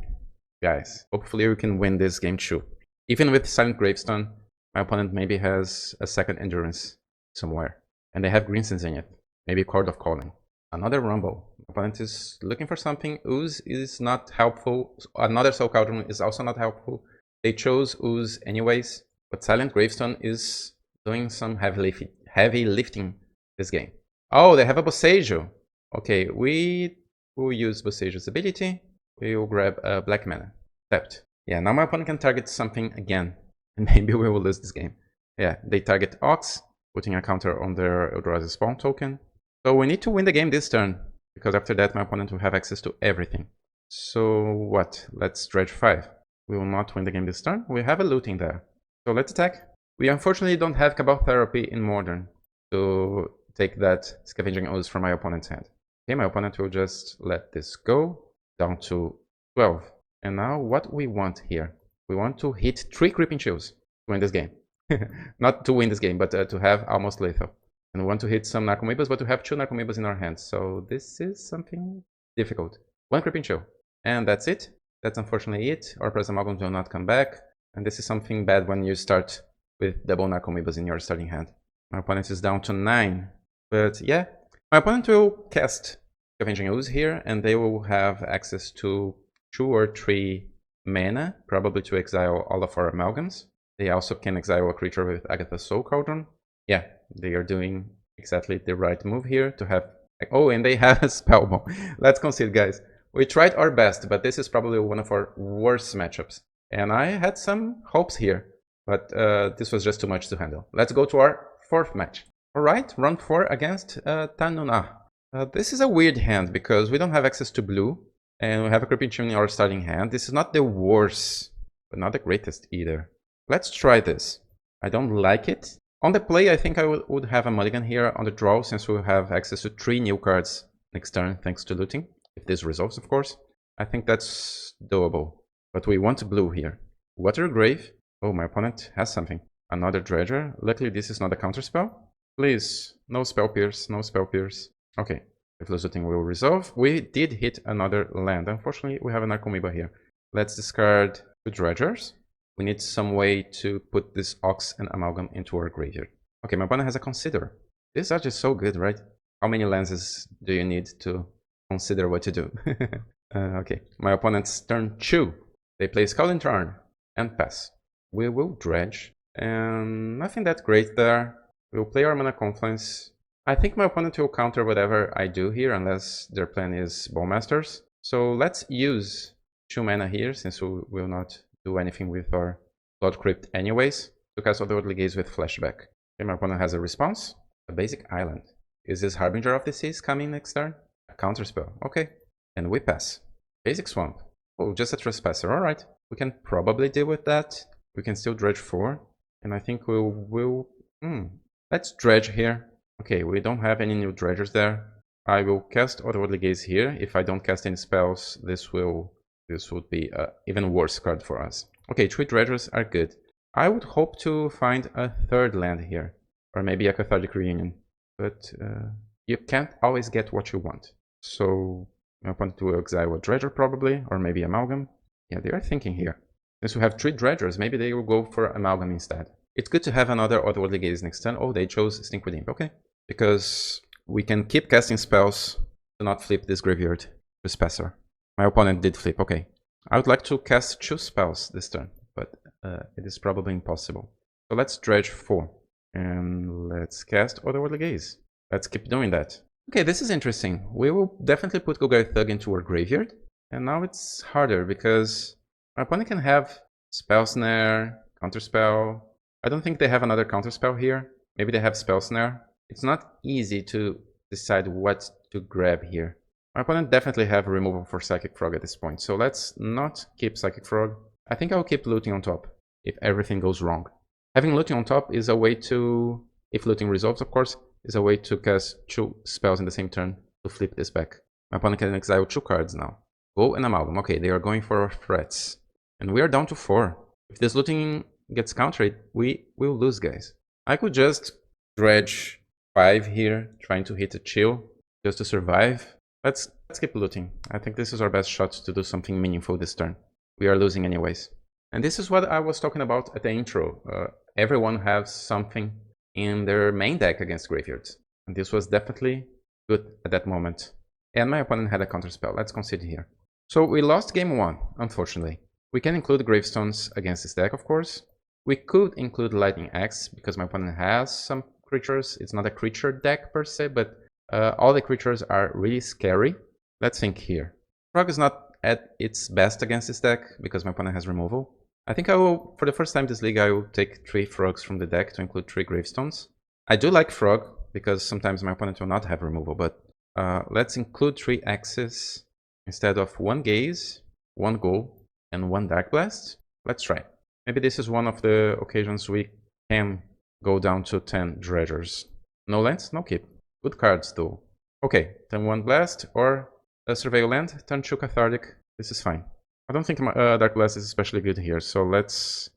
guys. Hopefully we can win this game too. Even with Silent Gravestone, my opponent maybe has a second Endurance somewhere. And they have GRIXIS in it. Maybe Chord of Calling. Another Rumble. My opponent is looking for something. Ooze is not helpful. Another Soul Cauldron is also not helpful. They chose Ooze anyways. But Silent Gravestone is doing some heavy lifting this game. Oh, they have a Boseiju. Okay, we will use Boseiju's ability. We will grab a black mana. Tapped. Yeah, now my opponent can target something again. And maybe we will lose this game. Yeah, they target Ox, putting a counter on their Eldrazi Spawn token. So we need to win the game this turn, because after that my opponent will have access to everything. So what? Let's dredge 5. We will not win the game this turn. We have a looting there. So let's attack. We unfortunately don't have Cabal Therapy in Modern to take that Scavenging Ooze from my opponent's hand. Okay, my opponent will just let this go down to 12. And now what we want here? We want to hit 3 Creeping Chills to win this game. Not to win this game, but to have almost lethal. And we want to hit some Narcomoebas, but to have 2 Narcomoebas in our hands. So this is something difficult. 1 Creeping Chill. And that's it. That's unfortunately it. Our Press Amalgams will not come back. And this is something bad when you start with double Narcomoebas in your starting hand. My opponent is down to 9. But yeah, my opponent will cast Scavenging Ooze here, and they will have access to 2 or 3 mana, probably to exile all of our Amalgams. They also can exile a creature with Agatha's Soul Cauldron. Yeah, they are doing exactly the right move here to have... Oh, and they have a Spellbomb. Let's concede, guys. We tried our best, but this is probably one of our worst matchups. And I had some hopes here, but this was just too much to handle. Let's go to our 4th match. Alright, round 4 against Tanunah. This is a weird hand because we don't have access to blue, and we have a Creeping Chill in our starting hand. This is not the worst, but not the greatest either. Let's try this. I don't like it. On the play, I think I would have a mulligan here. On the draw, since we have access to 3 new cards next turn thanks to looting. If this resolves, of course. I think that's doable. But we want blue here. Water Grave. Oh, my opponent has something. Another Dredger. Luckily, this is not a counterspell. Please, no Spell Pierce, no Spell Pierce. Okay, Faithless Looting will resolve. We did hit another land. Unfortunately, we have an Narcomoeba here. Let's discard 2 Dredgers. We need some way to put this Ox and Amalgam into our graveyard. Okay, my opponent has a Consider. These are just so good, right? How many lenses do you need to consider what to do? Okay, my opponent's turn 2. They play Scalding Tarn and pass. We will dredge, and nothing that great there. We'll play our Mana Confluence. I think my opponent will counter whatever I do here, unless their plan is Bowmasters. So let's use 2 mana here, since we will not do anything with our Blood Crypt anyways, to cast Otherworldly Gaze with Flashback. Okay, my opponent has a response. A basic island. Is this Harbinger of the Seas coming next turn? A counterspell. Okay. And we pass. Basic Swamp. Oh, just a Trespasser. Alright. We can probably deal with that. We can still dredge 4. And I think we'll... Let's dredge here. Okay, we don't have any new dredgers there. I will cast Otherworldly Gaze here. If I don't cast any spells, this would be an even worse card for us. Okay, 3 dredgers are good. I would hope to find a 3rd land here. Or maybe a Cathartic Reunion. But you can't always get what you want. So my opponent will exile a Dredger probably, or maybe Amalgam. Yeah, they are thinking here. Since we have 3 Dredgers, maybe they will go for Amalgam instead. It's good to have another Otherworldly Gaze next turn. Oh, they chose Stink Redeem. Okay. Because we can keep casting spells to not flip this graveyard Trespasser. My opponent did flip. Okay. I would like to cast 2 spells this turn, but it is probably impossible. So let's dredge 4. And let's cast Otherworldly Gaze. Let's keep doing that. Okay, this is interesting. We will definitely put Golgari Thug into our graveyard. And now it's harder because my opponent can have Spell Snare, Counterspell. I don't think they have another Counterspell here. Maybe they have Spell Snare. It's not easy to decide what to grab here. My opponent definitely have a removal for Psychic Frog at this point. So let's not keep Psychic Frog. I think I'll keep Looting on top if everything goes wrong. Having Looting on top is a way to, if Looting resolves of course, is a way to cast 2 spells in the same turn to flip this back. My opponent can exile 2 cards now. Go and Amalgam. Okay, they are going for our threats. And we are down to 4. If this Looting gets countered, we will lose, guys. I could just dredge 5 here, trying to hit a chill, just to survive. Let's keep looting. I think this is our best shot to do something meaningful this turn. We are losing anyways. And this is what I was talking about at the intro. Everyone has something in their main deck against graveyards. And this was definitely good at that moment. And my opponent had a counterspell. Let's concede here. So we lost game 1, unfortunately. We can include gravestones against this deck, of course. We could include Lightning Axe, because my opponent has some creatures. It's not a creature deck per se, but all the creatures are really scary. Let's think here. Frog is not at its best against this deck, because my opponent has removal. I think I will, for the first time this league, I will take 3 frogs from the deck to include 3 gravestones. I do like frog, because sometimes my opponent will not have removal, but let's include 3 axes. instead of 1 gaze, 1 go, and 1 dark blast. Let's try. Maybe this is one of the occasions we can go down to 10 dredgers. No lands, no keep. Good cards though. Okay, turn 1 blast or a surveil land, turn 2 cathartic. This is fine. I don't think dark blast is especially good here, so let's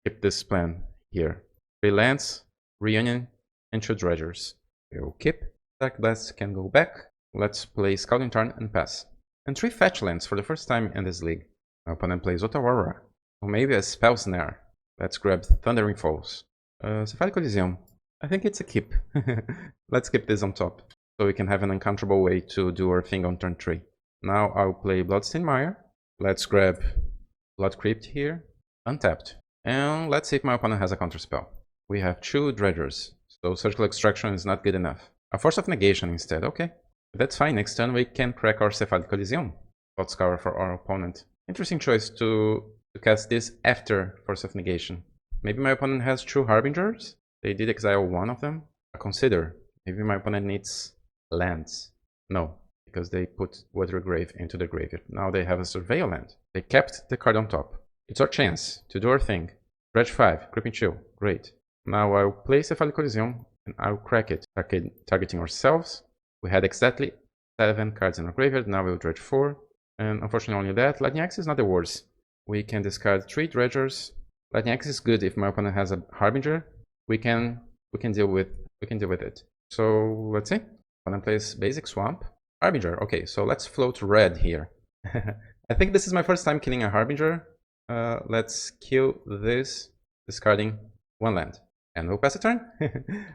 keep this plan here. 3 lands, reunion, and 2 dredgers. We'll keep. Dark blast can go back. Let's play scouting turn and pass. And 3 fetch lands for the first time in this league. My opponent plays Otawara. Or maybe a Spell Snare. Let's grab Thundering Falls. Cephalic Coliseum. I think it's a keep. Let's keep this on top, so we can have an uncounterable way to do our thing on turn 3. Now I'll play Bloodstained Mire. Let's grab Blood Crypt here. Untapped. And let's see if my opponent has a counterspell. We have 2 dredgers, so Surgical Extraction is not good enough. A Force of Negation instead, okay. That's fine, next turn we can crack our Cephalic Coliseum. Thought Scour for our opponent. Interesting choice to cast this after Force of Negation. Maybe my opponent has 2 Harbingers. They did exile 1 of them. Consider. Maybe my opponent needs lands. No, because they put Watery Grave into the graveyard. Now they have a Surveil land. They kept the card on top. It's our chance to do our thing. Dredge 5, Creeping Chill. Great. Now I'll play Cephalic Coliseum and I'll crack it, targeting ourselves. We had exactly 7 cards in our graveyard. Now we'll dredge 4. And unfortunately only that. Lightning Axe is not the worst. We can discard 3 dredgers. Lightning Axe is good if my opponent has a Harbinger. We can deal with it. So let's see. Opponent plays basic swamp. Harbinger. Okay, so let's float red here. I think this is my first time killing a Harbinger. Let's kill this, discarding 1 land. And we'll pass a turn.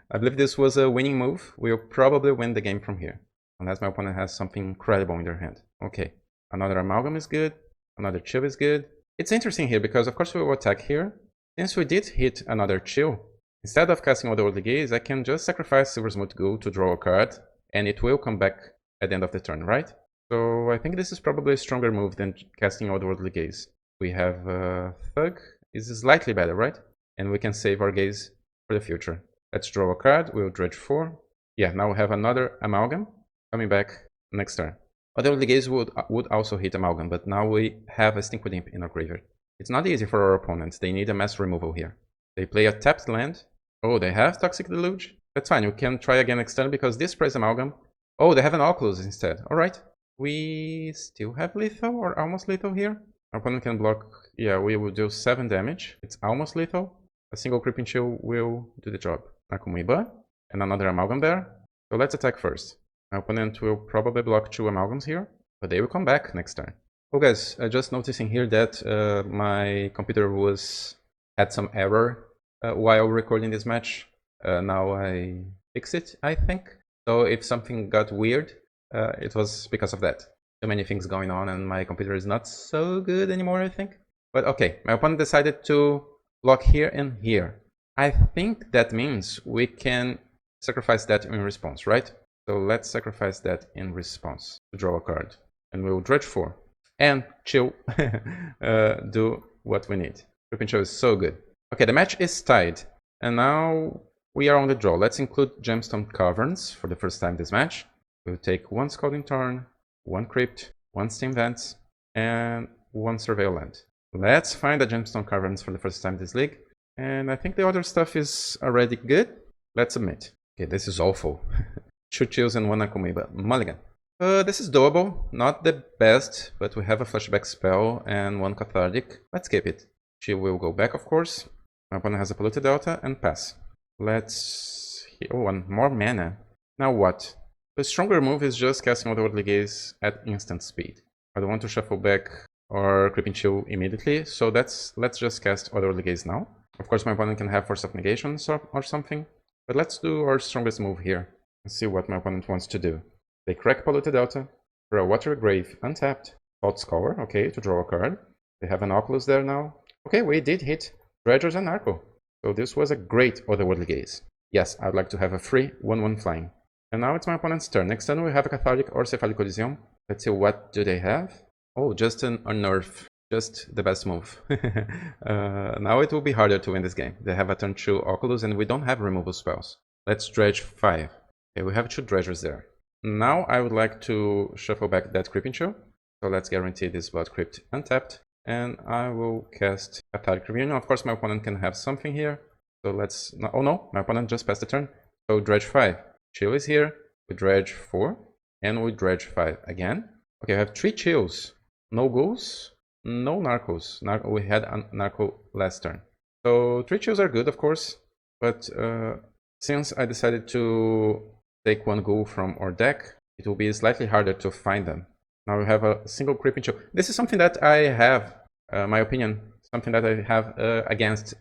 I believe this was a winning move. We'll probably win the game from here. Unless my opponent has something incredible in their hand. Okay. Another Amalgam is good. Another Chill is good. It's interesting here because of course we will attack here. Since we did hit another Chill, instead of casting Otherworldly Gaze, I can just sacrifice Silversmith Ghoul to draw a card. And it will come back at the end of the turn, right? So I think this is probably a stronger move than casting Otherworldly Gaze. We have Thug. Is slightly better, right? And we can save our gaze for the future. Let's draw a card. We'll dredge 4. Yeah, now we have another Amalgam coming back next turn. Otherworldly Gaze would also hit Amalgam, but now we have a Stinkwood Imp in our graveyard. It's not easy for our opponents. They need a mass removal here. They play a tapped land. Oh, they have Toxic Deluge? That's fine. We can try again next turn because this plays Amalgam. Oh, they have an Oculus instead. Alright. We still have lethal or almost lethal here. Our opponent can block. Yeah, we will do 7 damage. It's almost lethal. A single Creeping Chill will do the job. Nakumiba. And another Amalgam there. So let's attack first. My opponent will probably block 2 Amalgams here, but they will come back next turn. Oh guys, just noticing here that my computer had some error while recording this match. Now I fix it, I think. So if something got weird, it was because of that. Too many things going on and my computer is not so good anymore, I think. But okay, my opponent decided to block here and here. I think that means we can sacrifice that in response, right? So let's sacrifice that in response to draw a card. And we'll dredge 4. And chill. Do what we need. Creeping Chill is so good. Okay, the match is tied. And now we are on the draw. Let's include Gemstone Caverns for the first time this match. We'll take 1 Scalding Tarn, 1 Crypt, 1 Steam Vents, and 1 Surveil Land. Let's find the Gemstone Caverns for the first time this league. And I think the other stuff is already good. Let's submit. Okay, this is awful. 2 Chills and 1 Nakumiba. Mulligan. This is doable. Not the best, but we have a Flashback spell and 1 Cathartic. Let's keep it. Chill will go back, of course. My opponent has a Polluted Delta and pass. Let's... Oh, 1 more mana. Now what? The stronger move is just casting Otherworldly Gaze at instant speed. I don't want to shuffle back or Creeping Chill immediately, so let's just cast Otherworldly Gaze now. Of course, my opponent can have Force of Negation or something, but let's do our strongest move here and see what my opponent wants to do. They crack Polluted Delta, for a Watery Grave untapped, Thought Scour, okay, to draw a card. They have an Oculus there now. Okay, we did hit Dredgers and Narco, so this was a great Otherworldly Gaze. Yes, I'd like to have a free 1/1 flying. And now it's my opponent's turn. Next turn we have a Cathartic or Cephalic Coliseum. Let's see, what do they have? Oh, just a nerf. Just the best move. Now it will be harder to win this game. They have a turn 2 Oculus and we don't have removal spells. Let's dredge 5. Okay, we have 2 dredgers there. Now I would like to shuffle back that Creeping Chill. So let's guarantee this Blood Crypt untapped. And I will cast Cathartic Reunion. Of course, my opponent can have something here. So let's... Oh no, my opponent just passed the turn. So Dredge 5. Chill is here. We Dredge 4. And we Dredge 5 again. Okay, I have 3 Chills. No Ghouls. No Narcos. We had a Narco last turn. So 3 Chills are good, of course. But since I decided to take 1 Ghoul from our deck, it will be slightly harder to find them. Now we have a single Creeping Chill. This is something that I have, my opinion, something that I have against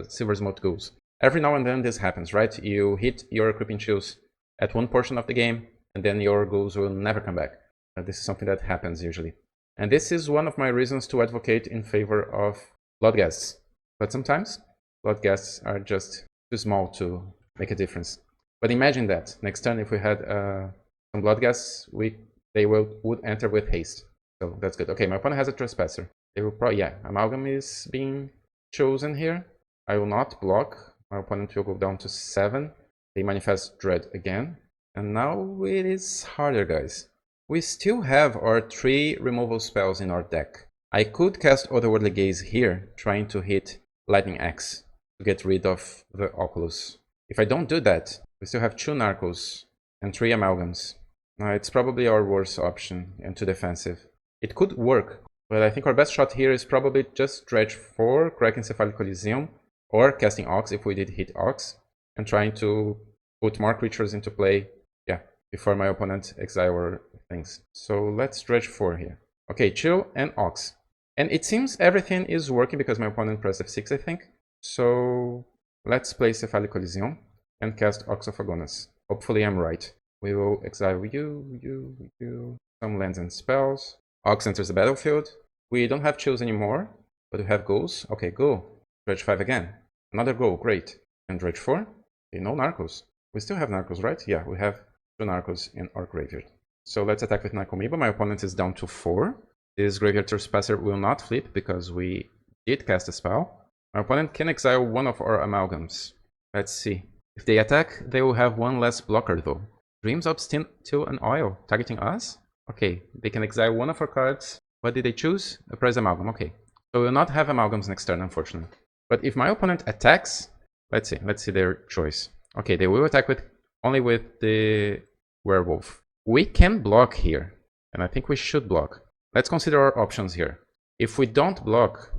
Silver Smoke Ghouls. Every now and then this happens, right? You hit your Creeping Chills at one portion of the game, and then your Ghouls will never come back. This is something that happens usually. And this is one of my reasons to advocate in favor of Bloodghasts. But sometimes Bloodghasts are just too small to make a difference. But imagine that next turn, if we had some Bloodghasts, they would enter with haste. So that's good. Okay, my opponent has a Trespasser. They will probably, yeah, Amalgam is being chosen here. I will not block. My opponent will go down to 7. They manifest Dread again. And now it is harder, guys. We still have our 3 removal spells in our deck. I could cast Otherworldly Gaze here, trying to hit Lightning Axe to get rid of the Oculus. If I don't do that, we still have 2 Narcos and 3 Amalgams. It's probably our worst option and too defensive. It could work, but I think our best shot here is probably just Dredge 4, Kraken Cephalic Coliseum, or casting Ox if we did hit Ox, and trying to put more creatures into play, yeah, before my opponent exile our things. So let's Dredge 4 here. Okay, Chill and Ox. And it seems everything is working because my opponent pressed F6, I think. So let's play Cephalic Coliseum and cast Ox of Agonas. Hopefully I'm right. We will exile you, some lands and spells. Ox enters the battlefield. We don't have Chills anymore, but we have Ghouls. Okay, go. Dredge 5 again. Another Ghoul, great. And Dredge 4? Okay, no Narcos. We still have Narcos, right? Yeah, we have 2 Narcos in our graveyard. So let's attack with Narcomoeba. My opponent is down to 4. This Graveyard Trespasser will not flip because we did cast a spell. My opponent can exile one of our Amalgams. Let's see. If they attack, they will have 1 less blocker though. Dreams of Steel and Oil, targeting us? Okay, they can exile one of our cards. What did they choose? A Prize Amalgam, okay. So we will not have Amalgams next turn, unfortunately. But if my opponent attacks, let's see their choice. Okay, they will attack only with the Werewolf. We can block here, and I think we should block. Let's consider our options here. If we don't block,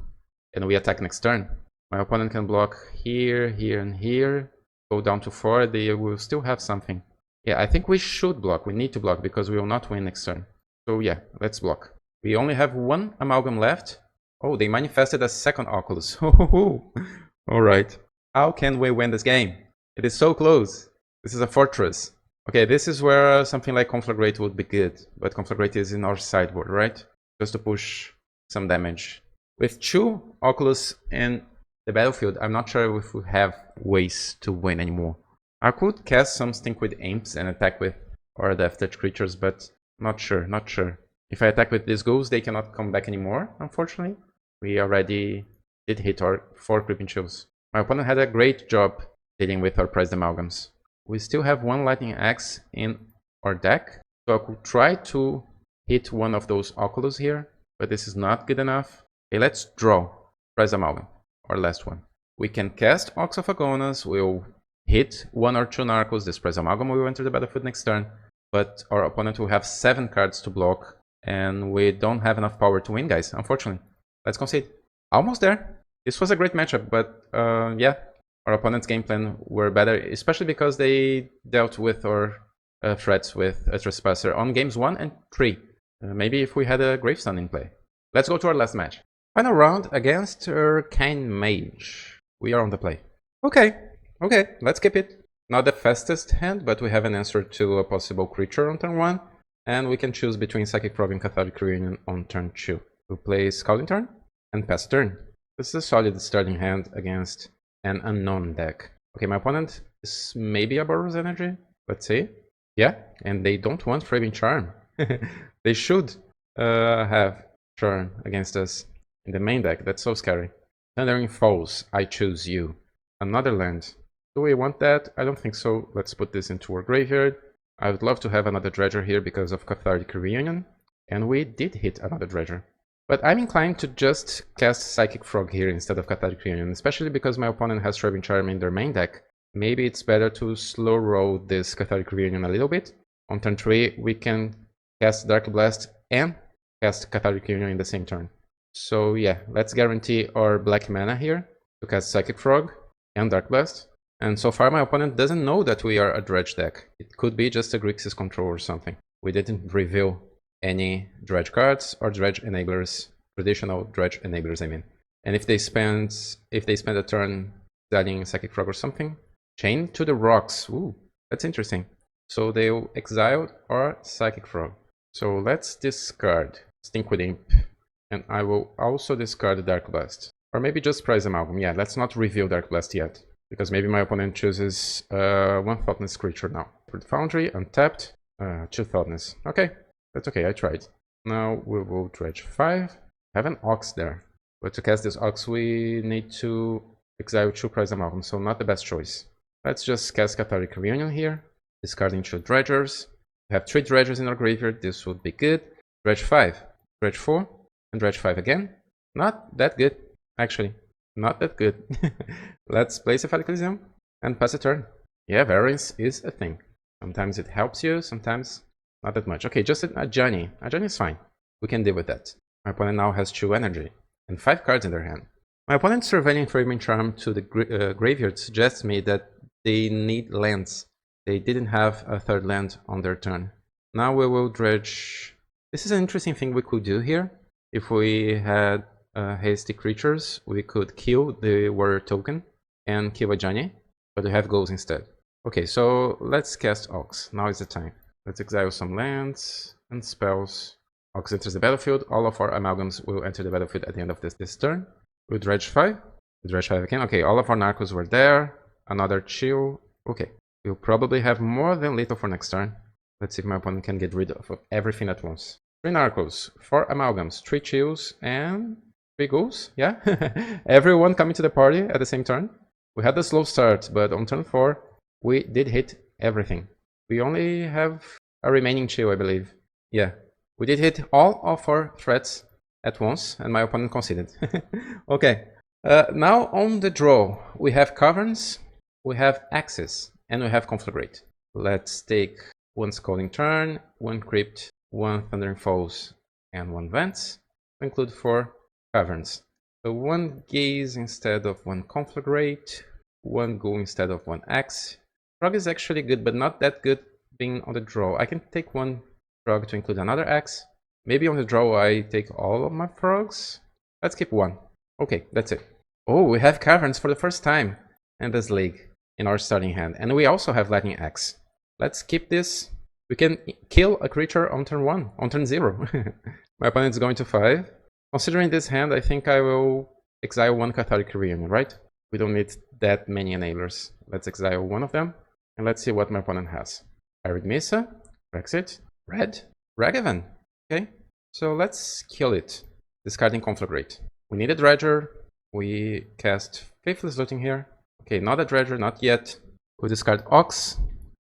and we attack next turn, my opponent can block here, here, and here. Go down to 4, they will still have something. Yeah, I think we should block. We need to block because we will not win next turn. So yeah, let's block. We only have 1 Amalgam left. Oh, they manifested a second Oculus. Alright. How can we win this game? It is so close. This is a fortress. Okay, this is where something like Conflagrate would be good. But Conflagrate is in our sideboard, right? Just to push some damage. With 2 Oculus in the battlefield, I'm not sure if we have ways to win anymore. I could cast something with Imps and attack with our Death Touch creatures, but not sure. If I attack with these ghouls, they cannot come back anymore, unfortunately. We already did hit our 4 Creeping Chills. My opponent had a great job dealing with our Prized Amalgams. We still have 1 Lightning Axe in our deck, so I could try to hit one of those Oculus here, but this is not good enough. Okay, let's draw Prized Amalgam, our last one. We can cast Ox of Agonas, we'll hit 1 or 2 Narcos, this Prized Amalgam will enter the battlefield next turn, but our opponent will have 7 cards to block, and we don't have enough power to win, guys, unfortunately. Let's concede. Almost there. This was a great matchup, but yeah, our opponent's game plan were better, especially because they dealt with our threats with a Trespasser on games 1 and 3. Maybe if we had a Gravestone in play. Let's go to our last match. Final round against Arcane Mage. We are on the play. Okay, let's keep it. Not the fastest hand, but we have an answer to a possible creature on turn 1. And we can choose between Psychic Probe and Cathartic Reunion on turn 2. We play Scouting turn and pass turn. This is a solid starting hand against an unknown deck. Okay, my opponent is maybe a Boros Energy. Let's see. Yeah, and they don't want Framing Charm. They should have Charm against us in the main deck. That's so scary. Thundering Falls, I choose you. Another land. Do we want that? I don't think so. Let's put this into our graveyard. I would love to have another Dredger here because of Cathartic Reunion. And we did hit another Dredger. But I'm inclined to just cast Psychic Frog here instead of Cathartic Reunion, especially because my opponent has Trapping Charm in their main deck. Maybe it's better to slow roll this Cathartic Reunion a little bit. On turn 3, we can cast Dark Blast and cast Cathartic Reunion in the same turn. So yeah, let's guarantee our black mana here to cast Psychic Frog and Dark Blast. And so far my opponent doesn't know that we are a Dredge deck. It could be just a Grixis control or something. We didn't reveal any Dredge cards or Dredge enablers, traditional Dredge enablers I mean. And if they spend a turn exhaling Psychic Frog or something, Chain to the Rocks, ooh, that's interesting. So they'll exile our Psychic Frog. So let's discard Stinkwood Imp, and I will also discard the Dark Blast. Or maybe just Prize Amalgam. Yeah, let's not reveal Dark Blast yet, because maybe my opponent chooses one Thoughtless creature now. For the Foundry, untapped, 2 Thoughtless. Okay, that's okay, I tried. Now we will dredge 5. I have an Ox there, but to cast this Ox we need to exile 2 Prize Amalgam, so not the best choice. Let's just cast Cathartic Reunion here, discarding 2 Dredgers. We have 3 Dredgers in our graveyard, this would be good. Dredge 5, Dredge 4, and Dredge 5 again. Not that good, actually. Not that good. Let's place a Faithless and pass a turn. Yeah, variance is a thing. Sometimes it helps you, sometimes not that much. Okay, just a Ajani. Ajani is fine. We can deal with that. My opponent now has 2 energy and 5 cards in their hand. My opponent's Surveilling Framing Charm to the graveyard suggests me that they need lands. They didn't have a 3rd land on their turn. Now we will dredge. This is an interesting thing we could do here. If we had hasty creatures, we could kill the warrior token and kill a Ajani, but we have goals instead. Okay, so let's cast Ox. Now is the time. Let's exile some lands and spells. Ox enters the battlefield. All of our amalgams will enter the battlefield at the end of this turn. We'll dredge 5. We'll dredge 5 again. Okay, all of our Narcos were there. Another chill. Okay, we'll probably have more than lethal for next turn. Let's see if my opponent can get rid of everything at once. 3 Narcos, 4 amalgams, 3 chills, and 3 ghouls. Yeah, everyone coming to the party at the same turn. We had a slow start, but on turn 4, we did hit everything. We only have a remaining chill, I believe. Yeah, we did hit all of our threats at once, and my opponent conceded. Okay, now on the draw, we have Caverns, we have Axis, and we have Conflagrate. Let's take 1 Scalding Turn, 1 Crypt, 1 Thundering Falls, and 1 Vents, to include 4 Caverns. So 1 Gaze instead of 1 Conflagrate, 1 Ghoul instead of 1 Axe. Frog is actually good, but not that good being on the draw. I can take 1 Frog to include another Axe. Maybe on the draw I take all of my Frogs. Let's keep 1. Okay, that's it. Oh, we have Caverns for the first time in this league in our starting hand. And we also have Lightning Axe. Let's keep this. We can kill a creature on turn 1, on turn 0. My opponent is going to 5. Considering this hand, I think I will exile 1 Cathartic Reunion, right? We don't need that many enablers. Let's exile 1 of them. And let's see what my opponent has. Arid Mesa, Brexit, Red, Ragavan. Okay, so let's kill it. Discarding Conflagrate. We need a Dredger. We cast Faithless Looting here. Okay, not a Dredger, not yet. We discard Ox.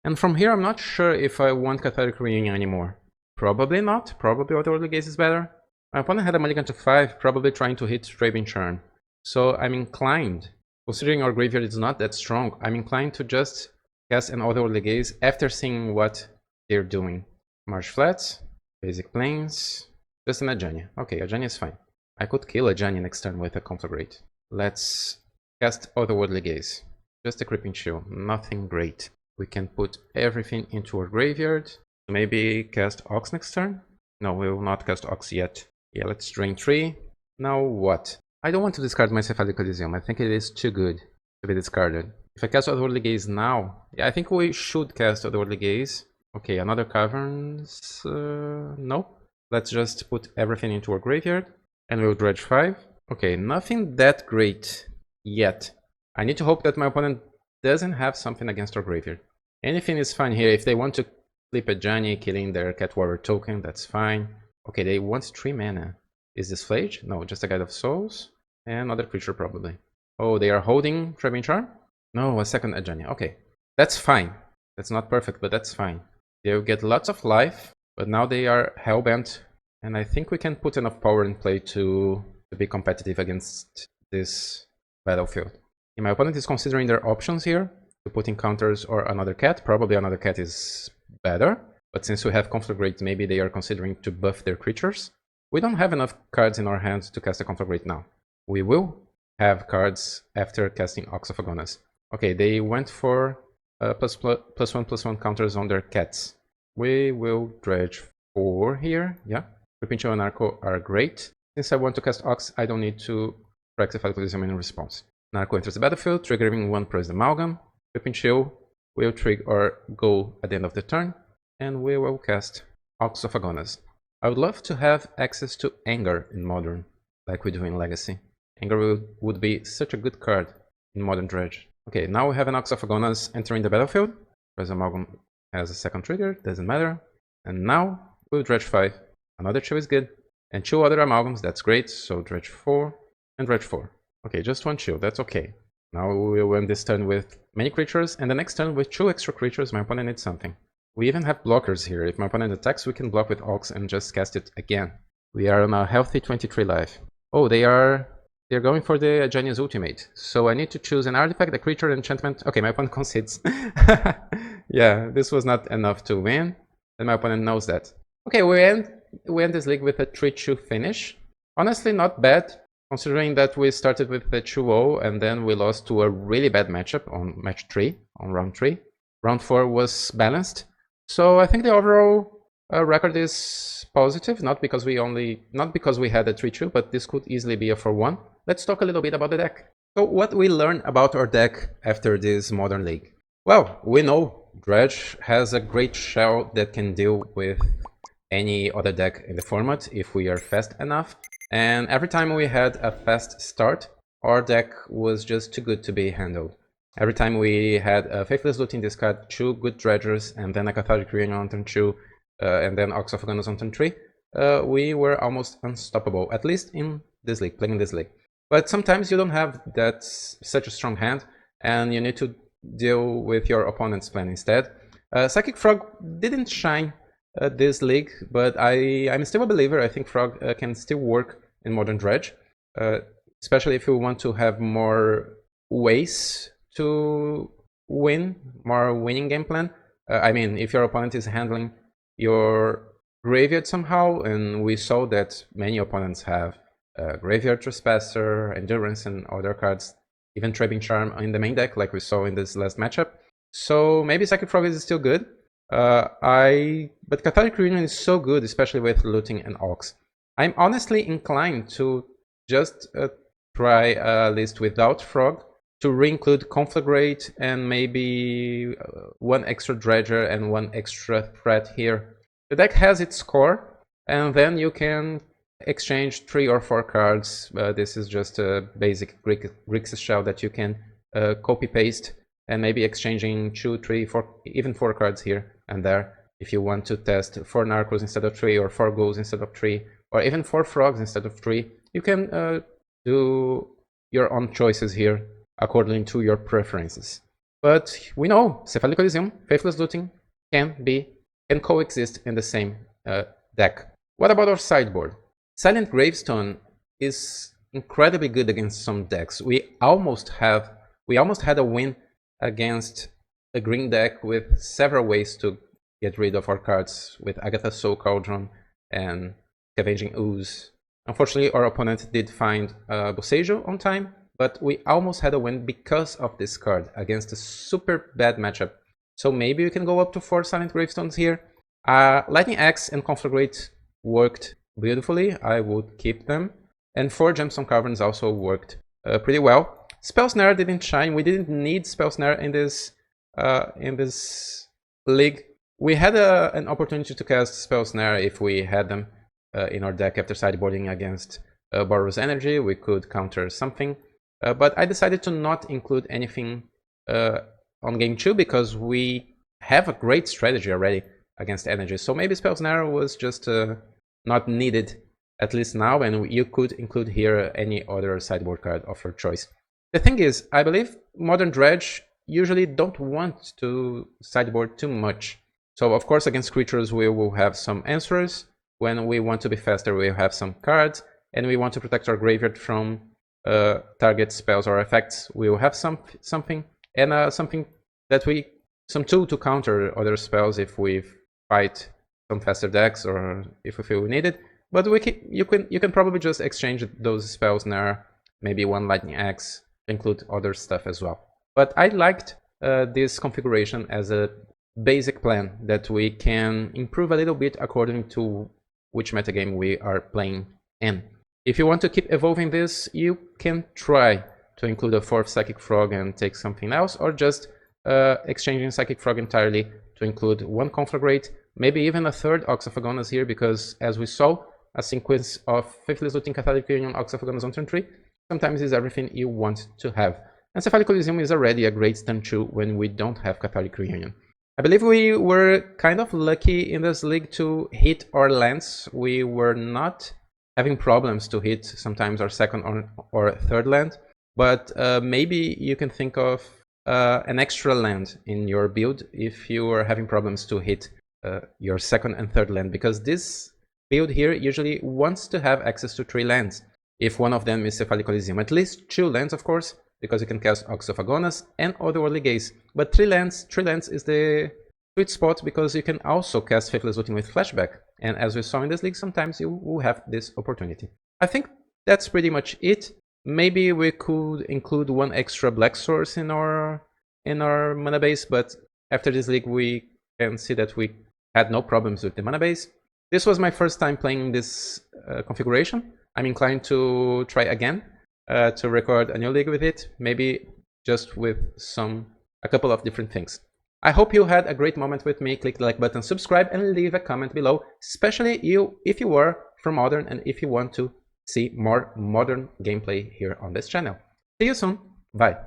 And from here, I'm not sure if I want Cathartic Reunion anymore. Probably not. Probably Otherworldly Gaze is better. My opponent had a mulligan to 5, probably trying to hit Trapping Charm. So I'm inclined, considering our graveyard is not that strong, I'm inclined to just cast an Otherworldly Gaze after seeing what they're doing. Marsh Flats, Basic Plains, just an Ajani. Okay, Ajani is fine. I could kill Ajani next turn with a Conflagrate. Let's cast Otherworldly Gaze. Just a Creeping Chill, nothing great. We can put everything into our graveyard. Maybe cast Ox next turn? No, we will not cast Ox yet. Yeah, let's drain 3. Now what? I don't want to discard my Cephalic Elysium. I think it is too good to be discarded. If I cast Otherworldly Gaze now, yeah, I think we should cast Otherworldly Gaze. Okay, another Caverns. No. Let's just put everything into our graveyard. And we'll dredge 5. Okay, nothing that great yet. I need to hope that my opponent doesn't have something against our graveyard. Anything is fine here. If they want to flip a Ajani, killing their Cat Warrior token, that's fine. Okay, they want 3 mana. Is this Flage? No, just a Guide of Souls. And another creature probably. Oh, they are holding Trapping Charm? No, a second Ajani. Okay, that's fine. That's not perfect, but that's fine. They'll get lots of life, but now they are hellbent, and I think we can put enough power in play to be competitive against this battlefield. My opponent is considering their options here, to put in counters or another cat. Probably another cat is better, but since we have Conflagrate, maybe they are considering to buff their creatures. We don't have enough cards in our hands to cast a Conflagrate now. We will have cards after casting Ox of Agonas. Okay, they went for +1/+1 counters on their cats. We will dredge 4 here. Yeah, Repincho and Narco are great. Since I want to cast Ox, I don't need to practice Faithless in response. Narco enters the battlefield, triggering 1 Poised Amalgam. Repincho will trigger or go at the end of the turn, and we will cast Ox of Agonas. I would love to have access to Anger in Modern, like we do in Legacy. Anger would be such a good card in Modern Dredge. Okay, now we have an Ox of Agonas entering the battlefield. Poised Amalgam has a second trigger, doesn't matter. And now we'll dredge 5. Another chill is good. And 2 other amalgams, that's great. So dredge 4 and dredge 4. Okay, just 1 chill, that's okay. Now we will end this turn with many creatures, and the next turn with 2 extra creatures. My opponent needs something. We even have blockers here. If my opponent attacks, we can block with Ox and just cast it again. We are on a healthy 23 life. Oh, they're going for the Genius Ultimate. So I need to choose an artifact, a creature, enchantment. Okay, my opponent concedes. Yeah, this was not enough to win, and my opponent knows that. Okay, we end this league with a 3-2 finish. Honestly, not bad, considering that we started with a 2-0 and then we lost to a really bad matchup on match 3, on round 3. Round 4 was balanced. So I think the overall record is positive, not because we had a 3-2, but this could easily be a 4-1. Let's talk a little bit about the deck. So what we learned about our deck after this Modern League? Well, we know Dredge has a great shell that can deal with any other deck in the format if we are fast enough. And every time we had a fast start, our deck was just too good to be handled. Every time we had a Faithless Looting discard, 2 good Dredgers, and then a Cathartic Reunion on turn 2, and then Ox of Agonas on turn 3, we were almost unstoppable, at least in this league, playing this league. But sometimes you don't have that such a strong hand, and you need to deal with your opponent's plan instead. Psychic Frog didn't shine this league, but I'm still a believer. I think Frog can still work in Modern Dredge, especially if you want to have more ways to win, more winning game plan. I mean, if your opponent is handling your graveyard somehow, and we saw that many opponents have Graveyard Trespasser, Endurance, and other cards, even Trapping Charm in the main deck, like we saw in this last matchup. So maybe Psychic Frog is still good. But Cathartic Reunion is so good, especially with Looting and Ox. I'm honestly inclined to just try a list without Frog, to re-include Conflagrate and maybe 1 extra Dredger and 1 extra threat here. The deck has its core, and then you can exchange 3 or 4 cards. This is just a basic GRIXIS shell that you can copy-paste, and maybe exchanging 2, 3, 4, even 4 cards here and there. If you want to test 4 Narcos instead of 3, or 4 Ghouls instead of 3, or even 4 Frogs instead of 3, you can do your own choices here according to your preferences. But we know Cephalic Elysium, Faithless Looting can coexist in the same deck. What about our sideboard? Silent Gravestone is incredibly good against some decks. We almost had a win against a green deck with several ways to get rid of our cards, with Agatha's Soul Cauldron and Scavenging Ooze. Unfortunately, our opponent did find Bosejo on time, but we almost had a win because of this card against a super bad matchup. So maybe we can go up to 4 Silent Gravestones here. Lightning Axe and Conflagrate worked beautifully. I would keep them. And 4 Gemstone Caverns also worked pretty well. Spell Snare didn't shine. We didn't need Spell Snare in this league. We had an opportunity to cast Spell Snare if we had them in our deck after sideboarding against Boros Energy. We could counter something. But I decided to not include anything on game 2 because we have a great strategy already against Energy. So maybe Spell Snare was just not needed, at least now, and you could include here any other sideboard card of your choice. The thing is, I believe Modern Dredge usually don't want to sideboard too much So of course against creatures we will have some answers. When we want to be faster we have some cards, and we want to protect our graveyard from target spells or effects, we will have something, and some tool to counter other spells if we fight some faster decks or if we feel we need it. But you can probably just exchange those spells now, maybe one lightning axe, include other stuff as well. But I liked this configuration as a basic plan that we can improve a little bit according to which metagame we are playing in. If you want to keep evolving this, you can try to include a 4th Psychic Frog and take something else, or just exchanging Psychic Frog entirely to include 1 Conflagrate, maybe even a 3rd Ox of Agonas here, because as we saw, a sequence of Faithless Looting, Catholic Reunion, Ox of Agonas on turn 3 sometimes is everything you want to have. And Cephalic Coliseum is already a great turn 2 when we don't have Catholic Reunion. I believe we were kind of lucky in this league to hit our lands. We were not having problems to hit sometimes our 2nd or 3rd land, but maybe you can think of an extra land in your build if you are having problems to hit your 2nd and 3rd land, because this build here usually wants to have access to 3 lands. If one of them is Cephalic Coliseum, at least 2 lands of course, because you can cast Ox of Agonas and Otherworldly Gaze. But 3 lands is the sweet spot, because you can also cast Faithless Looting with Flashback. And as we saw in this league, sometimes you will have this opportunity. I think that's pretty much it. Maybe we could include 1 extra black source in our mana base, but after this league we can see that we had no problems with the mana base. This was my first time playing this configuration. I'm inclined to try again to record a new league with it, maybe just with a couple of different things. I hope you had a great moment with me. Click the like button, subscribe, and leave a comment below, especially if you are from Modern and if you want to see more Modern gameplay here on this channel. See you soon. Bye.